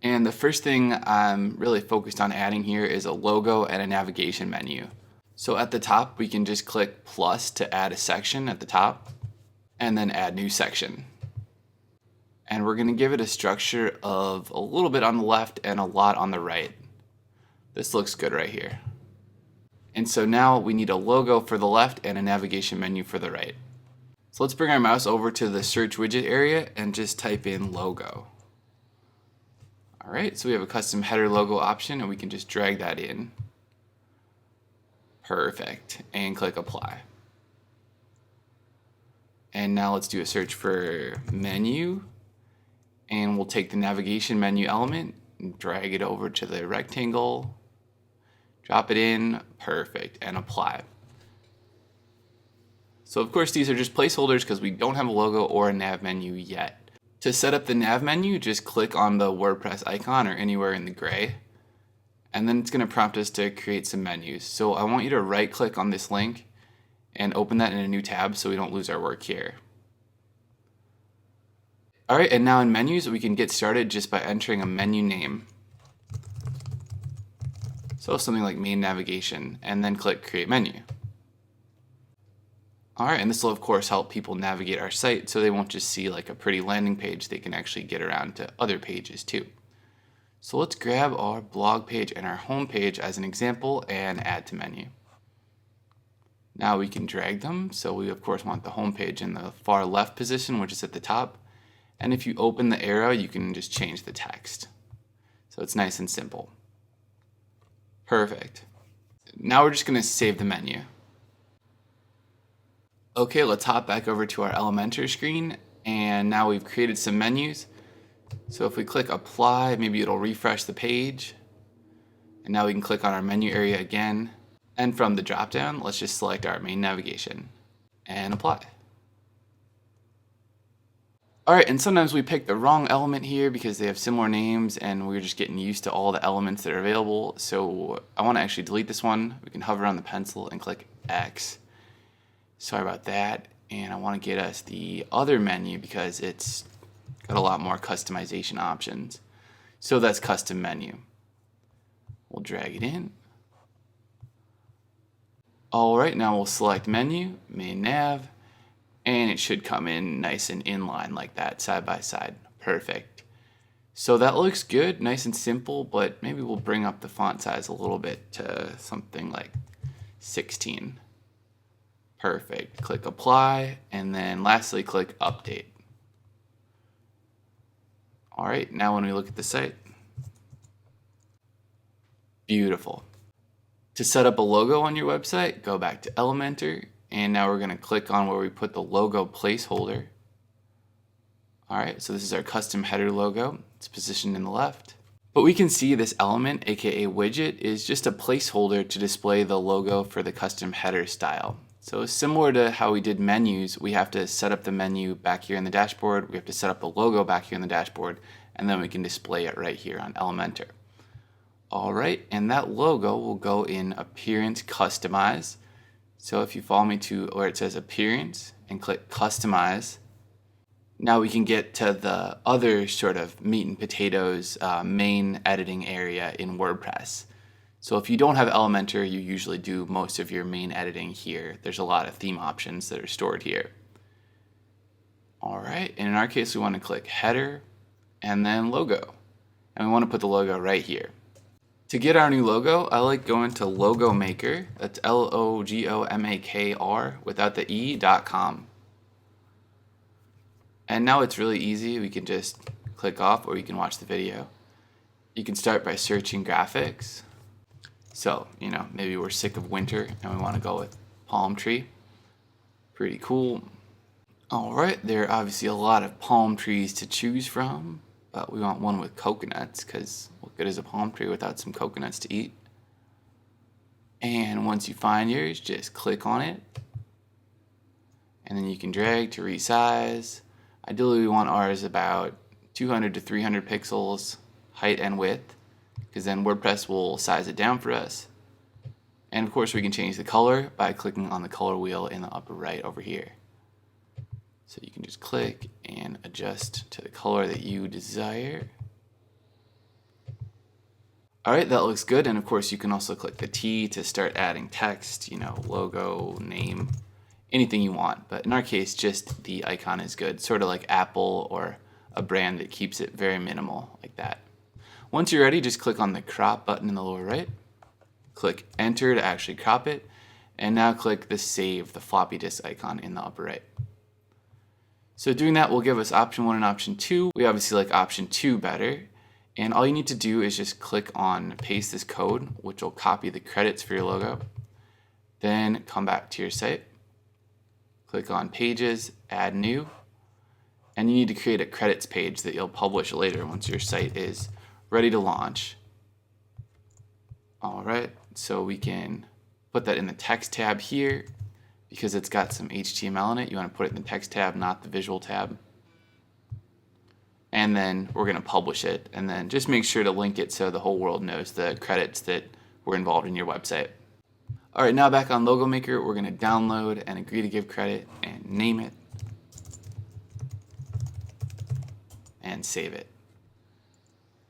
And the first thing I'm really focused on adding here is a logo and a navigation menu. So at the top, we can just click plus to add a section at the top, and then add new section. And we're gonna give it a structure of a little bit on the left and a lot on the right. This looks good right here. And so now we need a logo for the left and a navigation menu for the right. So let's bring our mouse over to the search widget area and just type in logo. All right, so we have a custom header logo option and we can just drag that in. Perfect, and click apply. And now let's do a search for menu, and we'll take the navigation menu element and drag it over to the rectangle, drop it in, perfect, and apply. So of course these are just placeholders because we don't have a logo or a nav menu yet. To set up the nav menu, just click on the WordPress icon or anywhere in the gray, and then it's going to prompt us to create some menus. So I want you to right click on this link and open that in a new tab so we don't lose our work here. All right, and now in menus, we can get started just by entering a menu name. So something like main navigation, and then click create menu. All right, and this will of course help people navigate our site so they won't just see like a pretty landing page, they can actually get around to other pages too. So let's grab our blog page and our home page as an example and add to menu. Now we can drag them, so we of course want the home page in the far left position, which is at the top. And if you open the arrow, you can just change the text. So it's nice and simple. Perfect. Now we're just going to save the menu. Okay, let's hop back over to our Elementor screen, and now we've created some menus. So if we click apply, maybe it'll refresh the page. And now we can click on our menu area again. And from the dropdown, let's just select our main navigation and apply. All right, and sometimes we pick the wrong element here because they have similar names and we're just getting used to all the elements that are available. So I want to actually delete this one. We can hover on the pencil and click X. Sorry about that. And I want to get us the other menu because it's got a lot more customization options. So that's custom menu. We'll drag it in. All right, now we'll select menu, main nav, and it should come in nice and inline like that, side by side. Perfect. So that looks good, nice and simple, but maybe we'll bring up the font size a little bit to something like 16. Perfect. Click apply, and then lastly click update. All right, now when we look at the site, beautiful. To set up a logo on your website, go back to Elementor, and now we're going to click on where we put the logo placeholder. All right, so this is our custom header logo. It's positioned in the left. But we can see this element, aka widget, is just a placeholder to display the logo for the custom header style. So similar to how we did menus, we have to set up the menu back here in the dashboard, we have to set up the logo back here in the dashboard, and then we can display it right here on Elementor. Alright, and that logo will go in Appearance Customize. So if you follow me to where it says Appearance and click Customize, now we can get to the other sort of meat and potatoes main editing area in WordPress. So if you don't have Elementor, you usually do most of your main editing here. There's a lot of theme options that are stored here. Alright, and in our case we want to click Header and then Logo. And we want to put the logo right here. To get our new logo, I like going to Logo Maker, that's LOGOMAKR without the E.com. And now it's really easy. We can just click off or you can watch the video. You can start by searching graphics. So, maybe we're sick of winter and we want to go with palm tree. Pretty cool. Alright, there are obviously a lot of palm trees to choose from, but we want one with coconuts because what good is a palm tree without some coconuts to eat? And once you find yours, just click on it. And then you can drag to resize. Ideally, we want ours about 200 to 300 pixels, height and width, because then WordPress will size it down for us. And of course, we can change the color by clicking on the color wheel in the upper right over here. So you can just click and adjust to the color that you desire. Alright, that looks good. And of course, you can also click the T to start adding text, logo, name, anything you want, but in our case, just the icon is good, sort of like Apple or a brand that keeps it very minimal like that. Once you're ready, just click on the crop button in the lower right, click enter to actually crop it, and now click the save, the floppy disk icon in the upper right. So doing that will give us option 1 and option 2. We obviously like option 2 better, and all you need to do is just click on paste this code, which will copy the credits for your logo, then come back to your site. Click on Pages, Add New, and you need to create a credits page that you'll publish later once your site is ready to launch. Alright, so we can put that in the text tab here because it's got some HTML in it. You want to put it in the text tab, not the visual tab. And then we're going to publish it, and then just make sure to link it so the whole world knows the credits that were involved in your website. Alright, now back on Logo Maker, we're going to download and agree to give credit and name it and save it.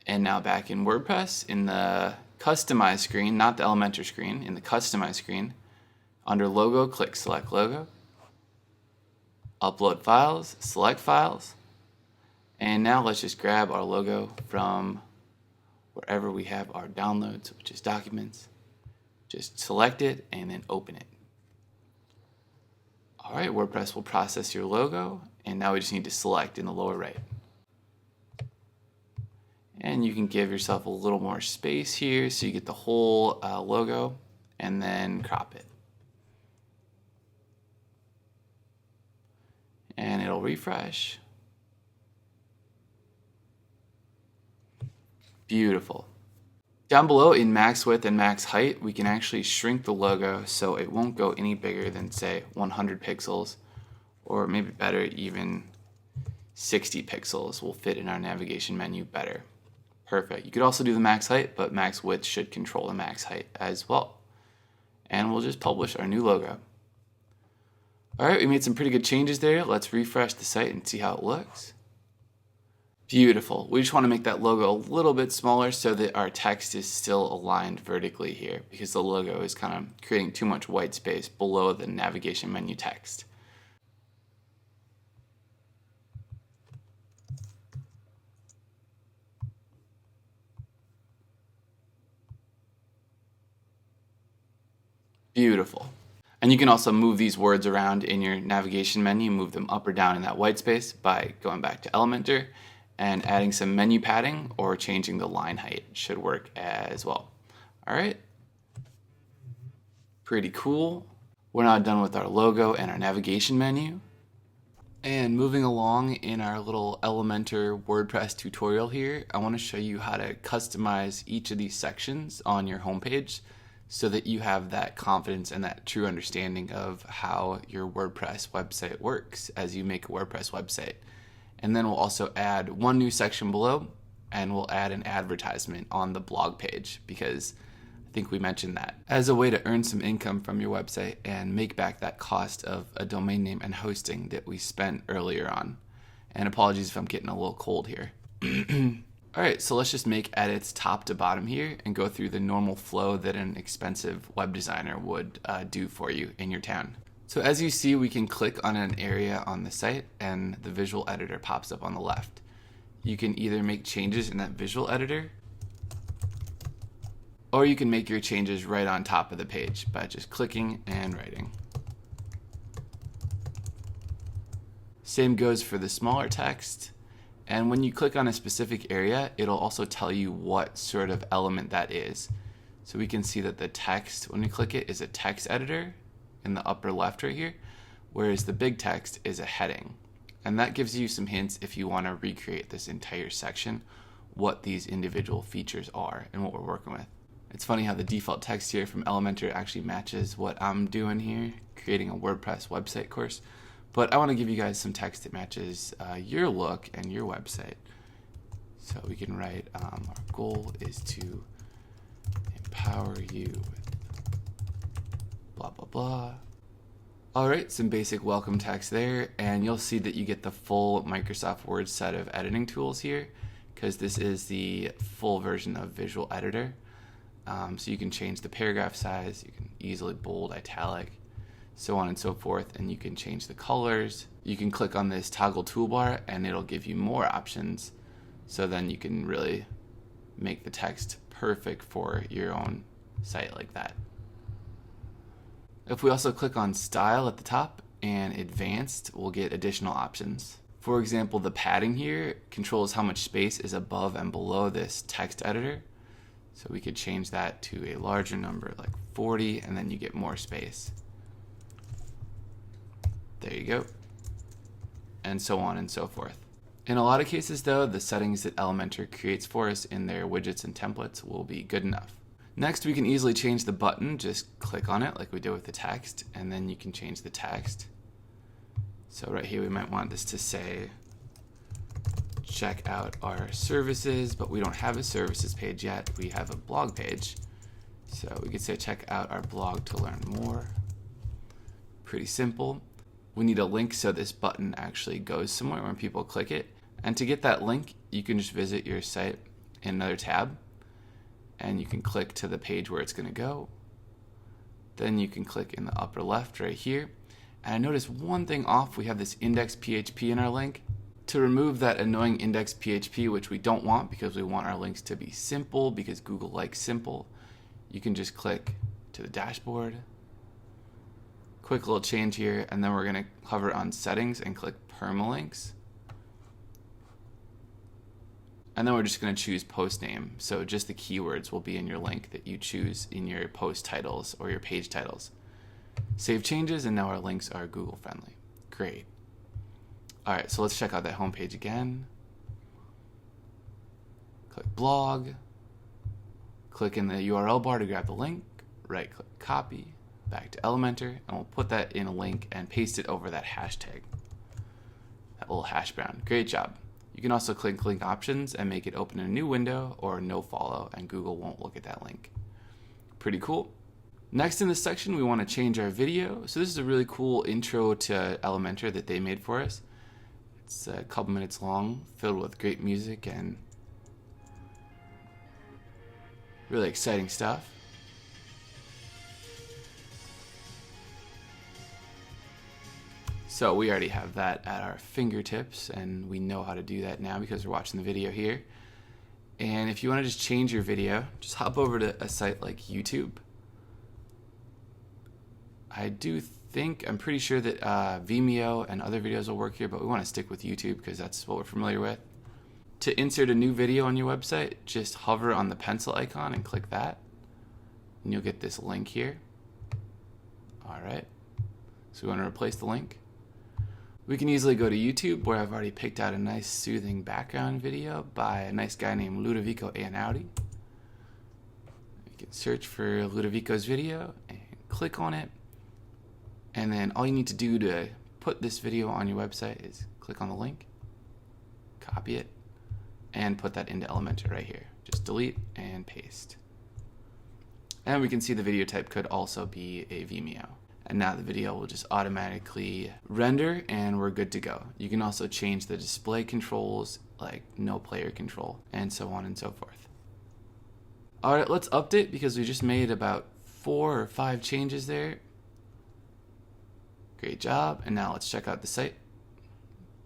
And now back in WordPress, in the Customize screen, not the Elementor screen, in the Customize screen, under Logo, click Select Logo, Upload Files, Select Files, and now let's just grab our logo from wherever we have our downloads, which is Documents. Just select it and then open it. Alright, WordPress will process your logo, and now we just need to select in the lower right. And you can give yourself a little more space here so you get the whole logo, and then crop it. And it'll refresh. Beautiful. Down below in max width and max height, we can actually shrink the logo so it won't go any bigger than, say, 100 pixels, or maybe better, even 60 pixels will fit in our navigation menu better. Perfect. You could also do the max height, but max width should control the max height as well. And we'll just publish our new logo. Alright, we made some pretty good changes there. Let's refresh the site and see how it looks. Beautiful. We just want to make that logo a little bit smaller so that our text is still aligned vertically here, because the logo is kind of creating too much white space below the navigation menu text. Beautiful. And you can also move these words around in your navigation menu, move them up or down in that white space by going back to Elementor and adding some menu padding or changing the line height. Should work as well. All right. Pretty cool. We're now done with our logo and our navigation menu. And moving along in our little Elementor WordPress tutorial here, I want to show you how to customize each of these sections on your homepage so that you have that confidence and that true understanding of how your WordPress website works as you make a WordPress website. And then we'll also add one new section below, and we'll add an advertisement on the blog page because I think we mentioned that as a way to earn some income from your website and make back that cost of a domain name and hosting that we spent earlier on. And apologies if I'm getting a little cold here. All right, so let's just make edits top to bottom here and go through the normal flow that an expensive web designer would do for you in your town. So as you see, we can click on an area on the site and the visual editor pops up on the left. You can either make changes in that visual editor, or you can make your changes right on top of the page by just clicking and writing. Same goes for the smaller text. And when you click on a specific area, it'll also tell you what sort of element that is. So we can see that the text, when we click it, is a text editor in the upper left right here, whereas the big text is a heading. And that gives you some hints if you want to recreate this entire section, what these individual features are and what we're working with. It's funny how the default text here from Elementor actually matches what I'm doing here, creating a WordPress website course. But I want to give you guys some text that matches your look and your website. So we can write, our goal is to empower you with blah, blah, blah. All right, some basic welcome text there. And you'll see that you get the full Microsoft Word set of editing tools here because this is the full version of Visual Editor. So you can change the paragraph size, you can easily bold, italic, so on and so forth, and you can change the colors. You can click on this toggle toolbar and it'll give you more options, so then you can really make the text perfect for your own site like that. If we also click on style at the top and advanced, we'll get additional options. For example, the padding here controls how much space is above and below this text editor. So we could change that to a larger number, like 40, and then you get more space. There you go. And so on and so forth. In a lot of cases though, the settings that Elementor creates for us in their widgets and templates will be good enough. Next, we can easily change the button. Just click on it like we did with the text, and then you can change the text. So right here we might want this to say, check out our services, but we don't have a services page yet. We have a blog page. So we could say check out our blog to learn more. Pretty simple. We need a link so this button actually goes somewhere when people click it. And to get that link, you can just visit your site in another tab and you can click to the page where it's going to go. Then you can click in the upper left right here. And I noticed one thing off. We have this index.php in our link. To remove that annoying index.php, which we don't want because we want our links to be simple because Google likes simple, you can just click to the dashboard. Quick little change here, and then we're going to hover on settings and click permalinks. And then we're just going to choose post name. So just the keywords will be in your link that you choose in your post titles or your page titles. Save changes, and now our links are Google friendly. Great. All right, so let's check out that homepage again. Click blog. Click in the URL bar to grab the link. Right click copy. Back to Elementor, and we'll put that in a link and paste it over that hashtag. That little hash brown. Great job. You can also click link options and make it open in a new window or no follow, and Google won't look at that link. Pretty cool. Next in this section, we want to change our video. So this is a really cool intro to Elementor that they made for us. It's a couple minutes long, filled with great music and really exciting stuff. So we already have that at our fingertips, and we know how to do that now because we're watching the video here. And if you want to just change your video, just hop over to a site like YouTube. I'm pretty sure that Vimeo and other videos will work here, but we want to stick with YouTube because that's what we're familiar with. To insert a new video on your website, just hover on the pencil icon and click that, and you'll get this link here. All right, so we want to replace the link. We can easily go to YouTube, where I've already picked out a nice soothing background video by a nice guy named Ludovico Einaudi. You can search for Ludovico's video and click on it. And then all you need to do to put this video on your website is click on the link, copy it, and put that into Elementor right here. Just delete and paste. And we can see the video type could also be a Vimeo. And now the video will just automatically render and we're good to go. You can also change the display controls, like no player control, and so on and so forth. All right, let's update because we just made about 4 or 5 changes there. Great job. And now let's check out the site.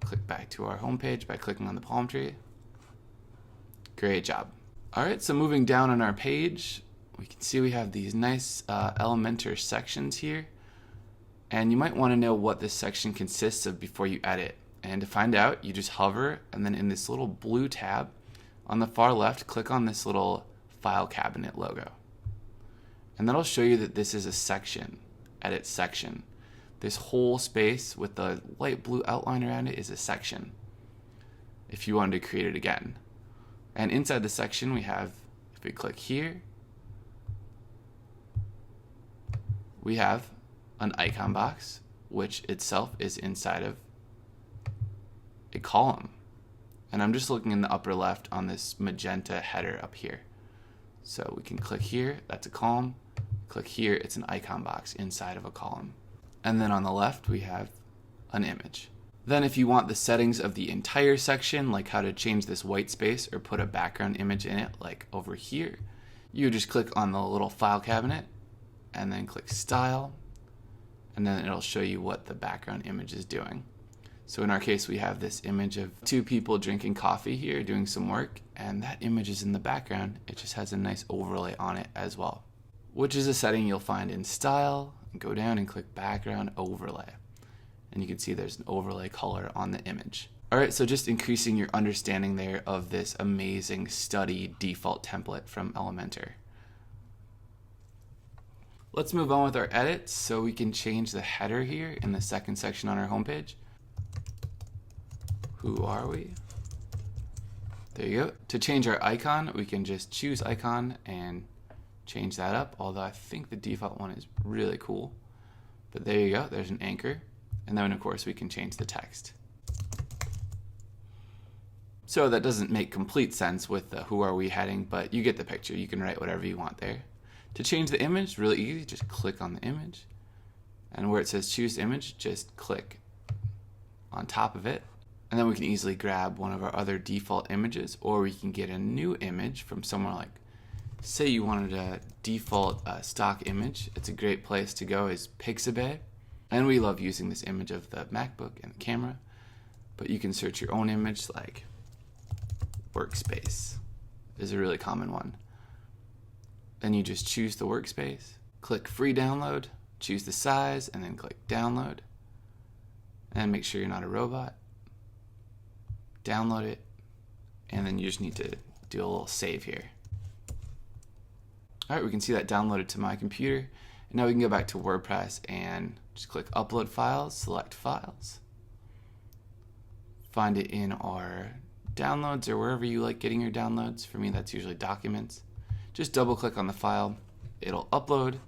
Click back to our homepage by clicking on the palm tree. Great job. All right, so moving down on our page, we can see we have these nice Elementor sections here. And you might want to know what this section consists of before you edit. And to find out, you just hover, and then in this little blue tab on the far left, click on this little file cabinet logo. And that'll show you that this is a section, edit section. This whole space with the light blue outline around it is a section, if you wanted to create it again. And inside the section we have, if we click here, we have an icon box, which itself is inside of a column. And I'm just looking in the upper left on this magenta header up here. So we can click here, that's a column. Click here, it's an icon box inside of a column. And then on the left, we have an image. Then if you want the settings of the entire section, like how to change this white space or put a background image in it, like over here, you just click on the little file cabinet and then click Style. And then it'll show you what the background image is doing. So in our case, we have this image of 2 people drinking coffee here, doing some work, and that image is in the background. It just has a nice overlay on it as well, which is a setting you'll find in Style. Go down and click Background Overlay. And you can see there's an overlay color on the image. All right, so just increasing your understanding there of this amazing study default template from Elementor. Let's move on with our edits so we can change the header here in the second section on our homepage. Who are we? There you go. To change our icon, we can just choose icon and change that up, although I think the default one is really cool. But there you go, there's an anchor. And then of course we can change the text. So that doesn't make complete sense with the who are we heading, but you get the picture. You can write whatever you want there. To change the image, really easy, just click on the image. And where it says choose image, just click on top of it. And then we can easily grab one of our other default images, or we can get a new image from somewhere like, say you wanted a default stock image. It's a great place to go is Pixabay. And we love using this image of the MacBook and the camera. But you can search your own image, like workspace is a really common one. Then you just choose the workspace, click free download, choose the size, and then click download. And make sure you're not a robot. Download it, and then you just need to do a little save here. All right, we can see that downloaded to my computer. And now we can go back to WordPress and just click upload files, select files. Find it in our downloads or wherever you like getting your downloads. For me, that's usually documents. Just double click on the file, it'll upload,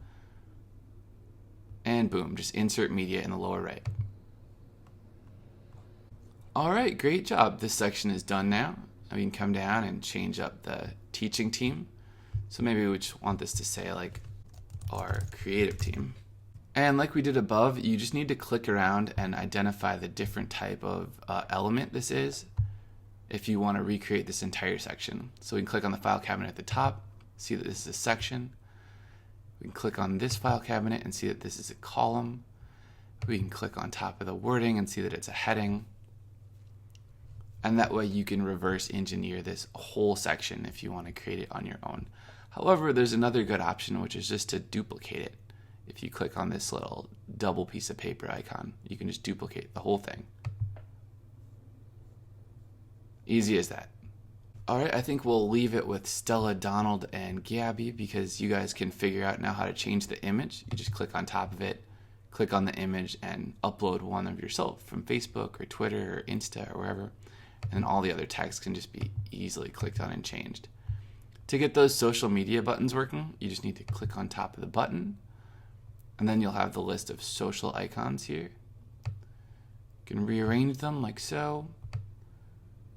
and boom, just insert media in the lower right. All right, great job. This section is done now. We can come down and change up the teaching team. So maybe we just want this to say like our creative team. And like we did above, you just need to click around and identify the different type of element this is if you want to recreate this entire section. So we can click on the file cabinet at the top, see that this is a section. We can click on this file cabinet and see that this is a column. We can click on top of the wording and see that it's a heading. And that way you can reverse engineer this whole section if you want to create it on your own. However, there's another good option, which is just to duplicate it. If you click on this little double piece of paper icon, you can just duplicate the whole thing. Easy as that. All right, I think we'll leave it with Stella, Donald, and Gabby because you guys can figure out now how to change the image. You just click on top of it, click on the image and upload one of yourself from Facebook or Twitter or Insta or wherever, and all the other text can just be easily clicked on and changed. To get those social media buttons working, you just need to click on top of the button, and then you'll have the list of social icons here. You can rearrange them like so,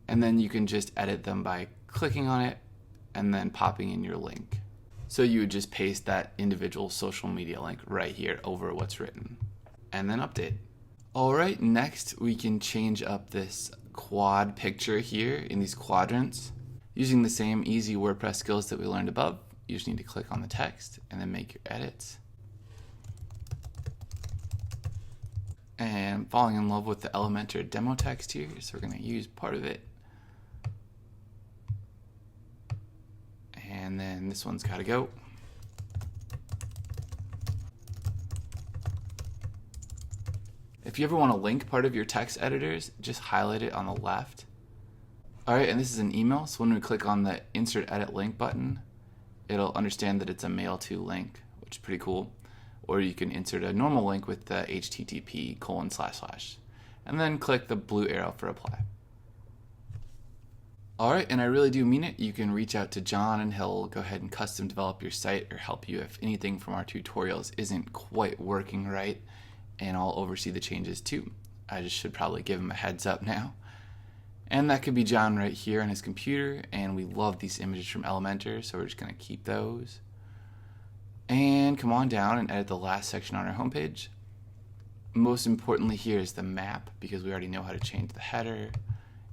and then you can just edit them by clicking on it and then popping in your link. So you would just paste that individual social media link right here over what's written, and then update. All right, next we can change up this quad picture here in these quadrants. Using the same easy WordPress skills that we learned above, you just need to click on the text and then make your edits. And I'm falling in love with the Elementor demo text here, so we're going to use part of it. And then this one's got to go. If you ever want to link part of your text editors, just highlight it on the left. Alright, and this is an email, so when we click on the Insert Edit Link button, it'll understand that it's a mail to link, which is pretty cool. Or you can insert a normal link with the http:// and then click the blue arrow for apply. Alright, and I really do mean it. You can reach out to John and he'll go ahead and custom develop your site or help you if anything from our tutorials isn't quite working right, and I'll oversee the changes too. I just should probably give him a heads up now. And that could be John right here on his computer, and we love these images from Elementor, so we're just going to keep those. And come on down and edit the last section on our homepage. Most importantly here is the map, because we already know how to change the header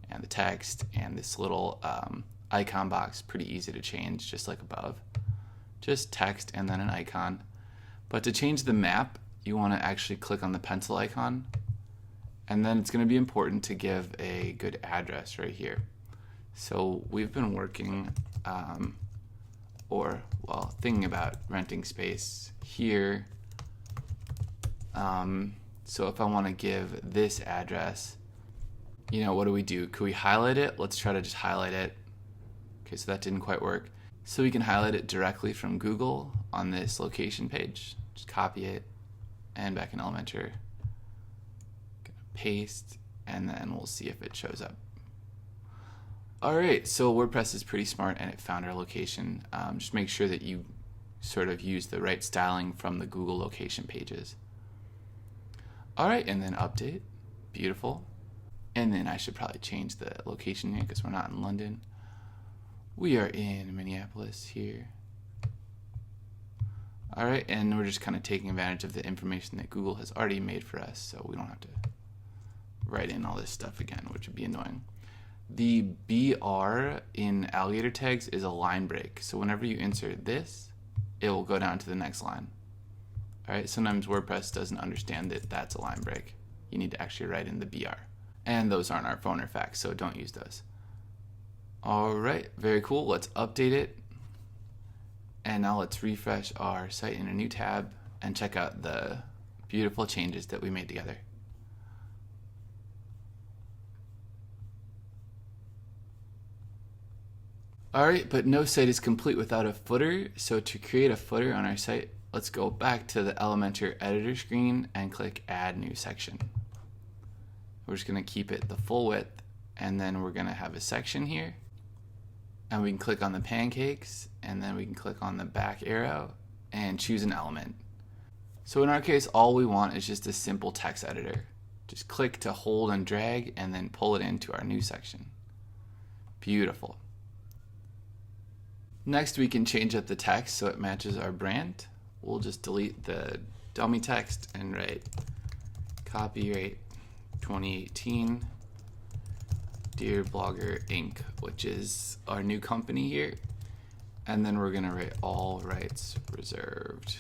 and the text and this little icon box. Pretty easy to change, just like above. Just text and then an icon. But to change the map, you want to actually click on the pencil icon. And then it's going to be important to give a good address right here. So we've been working, thinking about renting space here. So if I want to give this address, what do we do? Could we highlight it? Let's try to just highlight it. Okay, so that didn't quite work. So we can highlight it directly from Google on this location page. Just copy it and back in Elementor. Paste, and then we'll see if it shows up. Alright, so WordPress is pretty smart and it found our location. Just make sure that you sort of use the right styling from the Google location pages. Alright, and then update. Beautiful. And then I should probably change the location here because we're not in London. We are in Minneapolis here. Alright, and we're just kind of taking advantage of the information that Google has already made for us, so we don't have to write in all this stuff again, which would be annoying. The BR in alligator tags is a line break, so whenever you insert this, it will go down to the next line. Alright, sometimes WordPress doesn't understand that that's a line break. You need to actually write in the BR. And those aren't our phone or fax, so don't use those. Alright, very cool. Let's update it. And now let's refresh our site in a new tab and check out the beautiful changes that we made together. Alright, but no site is complete without a footer, so to create a footer on our site, let's go back to the Elementor editor screen and click Add New Section. We're just going to keep it the full width, and then we're going to have a section here, and we can click on the pancakes, and then we can click on the back arrow and choose an element. So in our case, all we want is just a simple text editor. Just click to hold and drag and then pull it into our new section. Beautiful. Next, we can change up the text so it matches our brand. We'll just delete the dummy text and write copyright 2018 Dear Blogger Inc., which is our new company here. And then we're gonna write all rights reserved.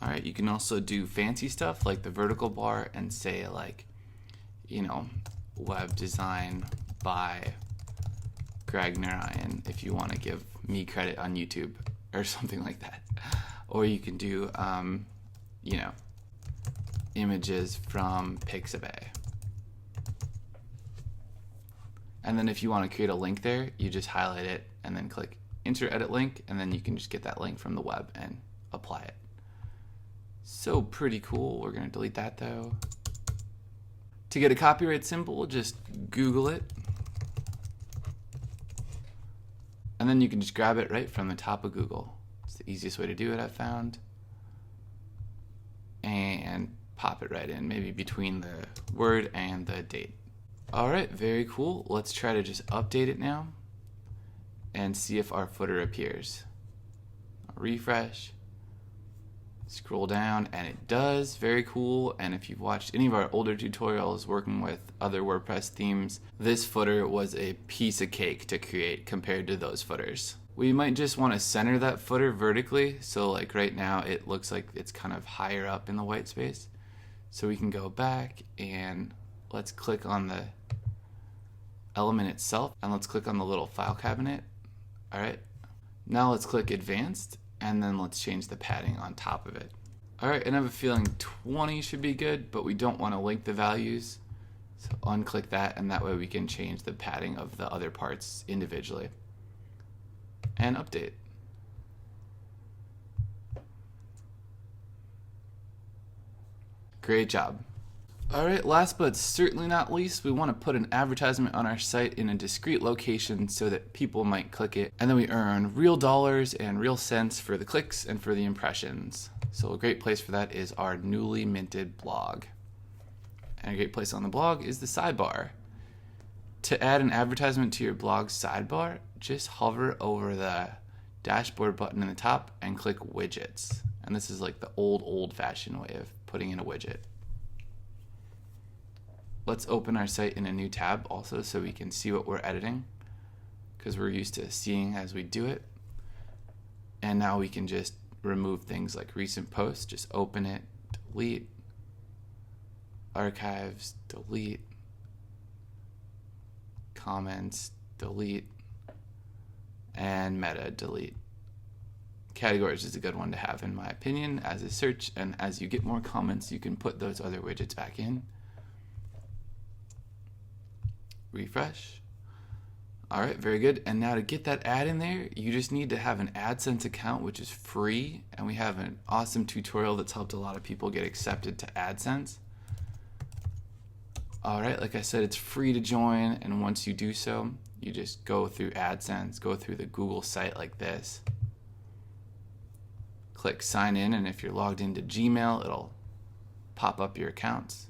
Alright, you can also do fancy stuff like the vertical bar and say like, web design by Greg Narayan if you want to give me credit on YouTube or something like that. Or you can do, images from Pixabay. And then if you want to create a link there, you just highlight it and then click Insert Edit Link, and then you can just get that link from the web and apply it. So pretty cool. We're going to delete that though. To get a copyright symbol, just Google it. And then you can just grab it right from the top of Google. It's the easiest way to do it, I've found. And pop it right in, maybe between the word and the date. All right, very cool. Let's try to just update it now and see if our footer appears. I'll refresh, scroll down, and it does. Very cool. And if you've watched any of our older tutorials working with other WordPress themes, this footer was a piece of cake to create compared to those footers. We might just want to center that footer vertically. So like right now, it looks like it's kind of higher up in the white space. So we can go back and let's click on the element itself, and let's click on the little file cabinet. All right, now let's click advanced, and then let's change the padding on top of it. All right, and I have a feeling 20 should be good, but we don't want to link the values. So unclick that, and that way we can change the padding of the other parts individually. And update. Great job. All right, last but certainly not least, we want to put an advertisement on our site in a discrete location so that people might click it, and then we earn real dollars and real cents for the clicks and for the impressions. So a great place for that is our newly minted blog. And a great place on the blog is the sidebar. To add an advertisement to your blog's sidebar, just hover over the dashboard button in the top and click widgets. And this is like the old-fashioned way of putting in a widget. Let's open our site in a new tab also so we can see what we're editing, because we're used to seeing as we do it. And now we can just remove things like recent posts. Just open it, delete, archives, delete, comments, delete, and meta, delete. Categories is a good one to have in my opinion as a search, and as you get more comments you can put those other widgets back in. Refresh. All right, very good. And now to get that ad in there, you just need to have an AdSense account, which is free, and we have an awesome tutorial that's helped a lot of people get accepted to AdSense. All right, like I said, it's free to join, and once you do so, you just go through AdSense, go through the Google site like this, click sign in, and if you're logged into Gmail, it'll pop up your accounts.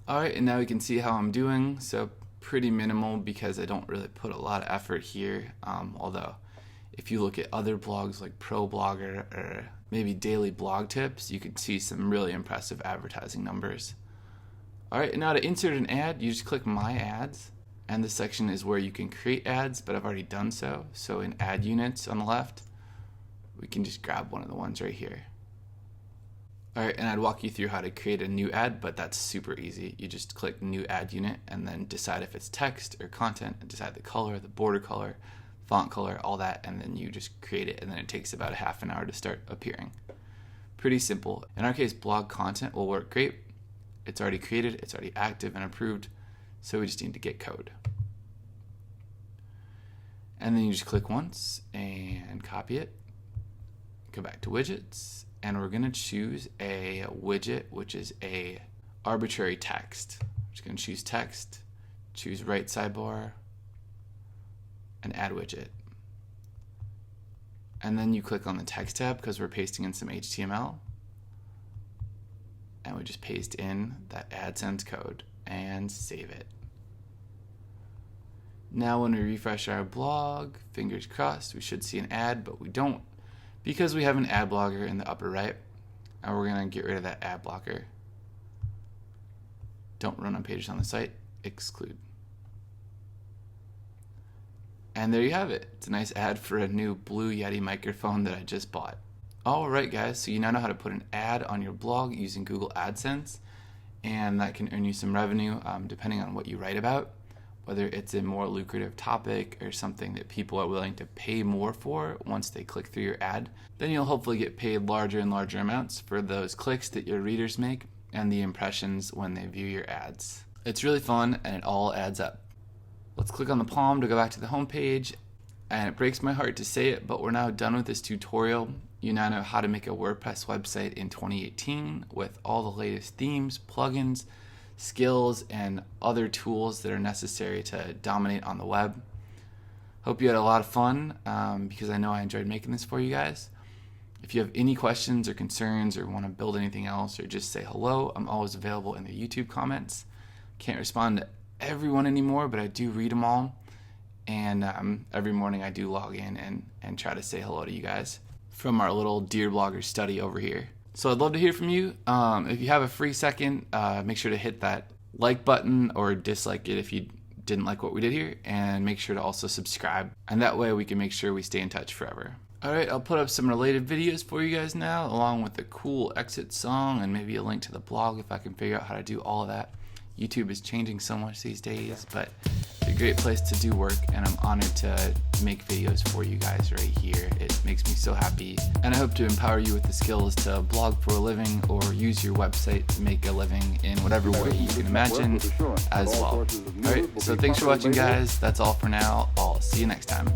All right, and now we can see how I'm doing. So pretty minimal because I don't really put a lot of effort here. Although if you look at other blogs like Pro Blogger or maybe Daily Blog Tips, you can see some really impressive advertising numbers. All right, and now to insert an ad, you just click My Ads, and this section is where you can create ads, but I've already done so. So in Ad Units on the left, we can just grab one of the ones right here. All right, and I'd walk you through how to create a new ad, but that's super easy. You just click New Ad Unit and then decide if it's text or content, and decide the color, the border color, font color, all that, and then you just create it, and then it takes about a half an hour to start appearing. Pretty simple. In our case, blog content will work great. It's already created, it's already active and approved, so we just need to get code. And then you just click once and copy it, go back to widgets, and we're gonna choose a widget, which is a arbitrary text. We're just gonna choose text, choose right sidebar, and add widget. And then you click on the text tab because we're pasting in some HTML. And we just paste in that AdSense code and save it. Now when we refresh our blog, fingers crossed, we should see an ad, but we don't, because we have an ad blocker in the upper right, and we're gonna get rid of that ad blocker. Don't run on pages on the site, exclude. And there you have it. It's a nice ad for a new Blue Yeti microphone that I just bought. All right, guys, so you now know how to put an ad on your blog using Google AdSense, and that can earn you some revenue depending on what you write about, whether it's a more lucrative topic or something that people are willing to pay more for once they click through your ad. Then you'll hopefully get paid larger and larger amounts for those clicks that your readers make and the impressions when they view your ads. It's really fun and it all adds up. Let's click on the palm to go back to the home page, and it breaks my heart to say it, but we're now done with this tutorial. You now know how to make a WordPress website in 2018 with all the latest themes, plugins, skills, and other tools that are necessary to dominate on the web. Hope you had a lot of fun because I know I enjoyed making this for you guys. If you have any questions or concerns or want to build anything else or just say hello, I'm always available in the YouTube comments. Can't respond to everyone anymore, but I do read them all. And every morning I do log in and try to say hello to you guys from our little Dear Blogger study over here. So I'd love to hear from you. If you have a free second, make sure to hit that like button or dislike it if you didn't like what we did here, and make sure to also subscribe. And that way we can make sure we stay in touch forever. Alright, I'll put up some related videos for you guys now, along with a cool exit song and maybe a link to the blog if I can figure out how to do all of that. YouTube is changing so much these days, but it's a great place to do work, and I'm honored to make videos for you guys right here. It makes me so happy, and I hope to empower you with the skills to blog for a living or use your website to make a living in whatever way you can imagine as well. Alright, so thanks for watching, guys. That's all for now. I'll see you next time.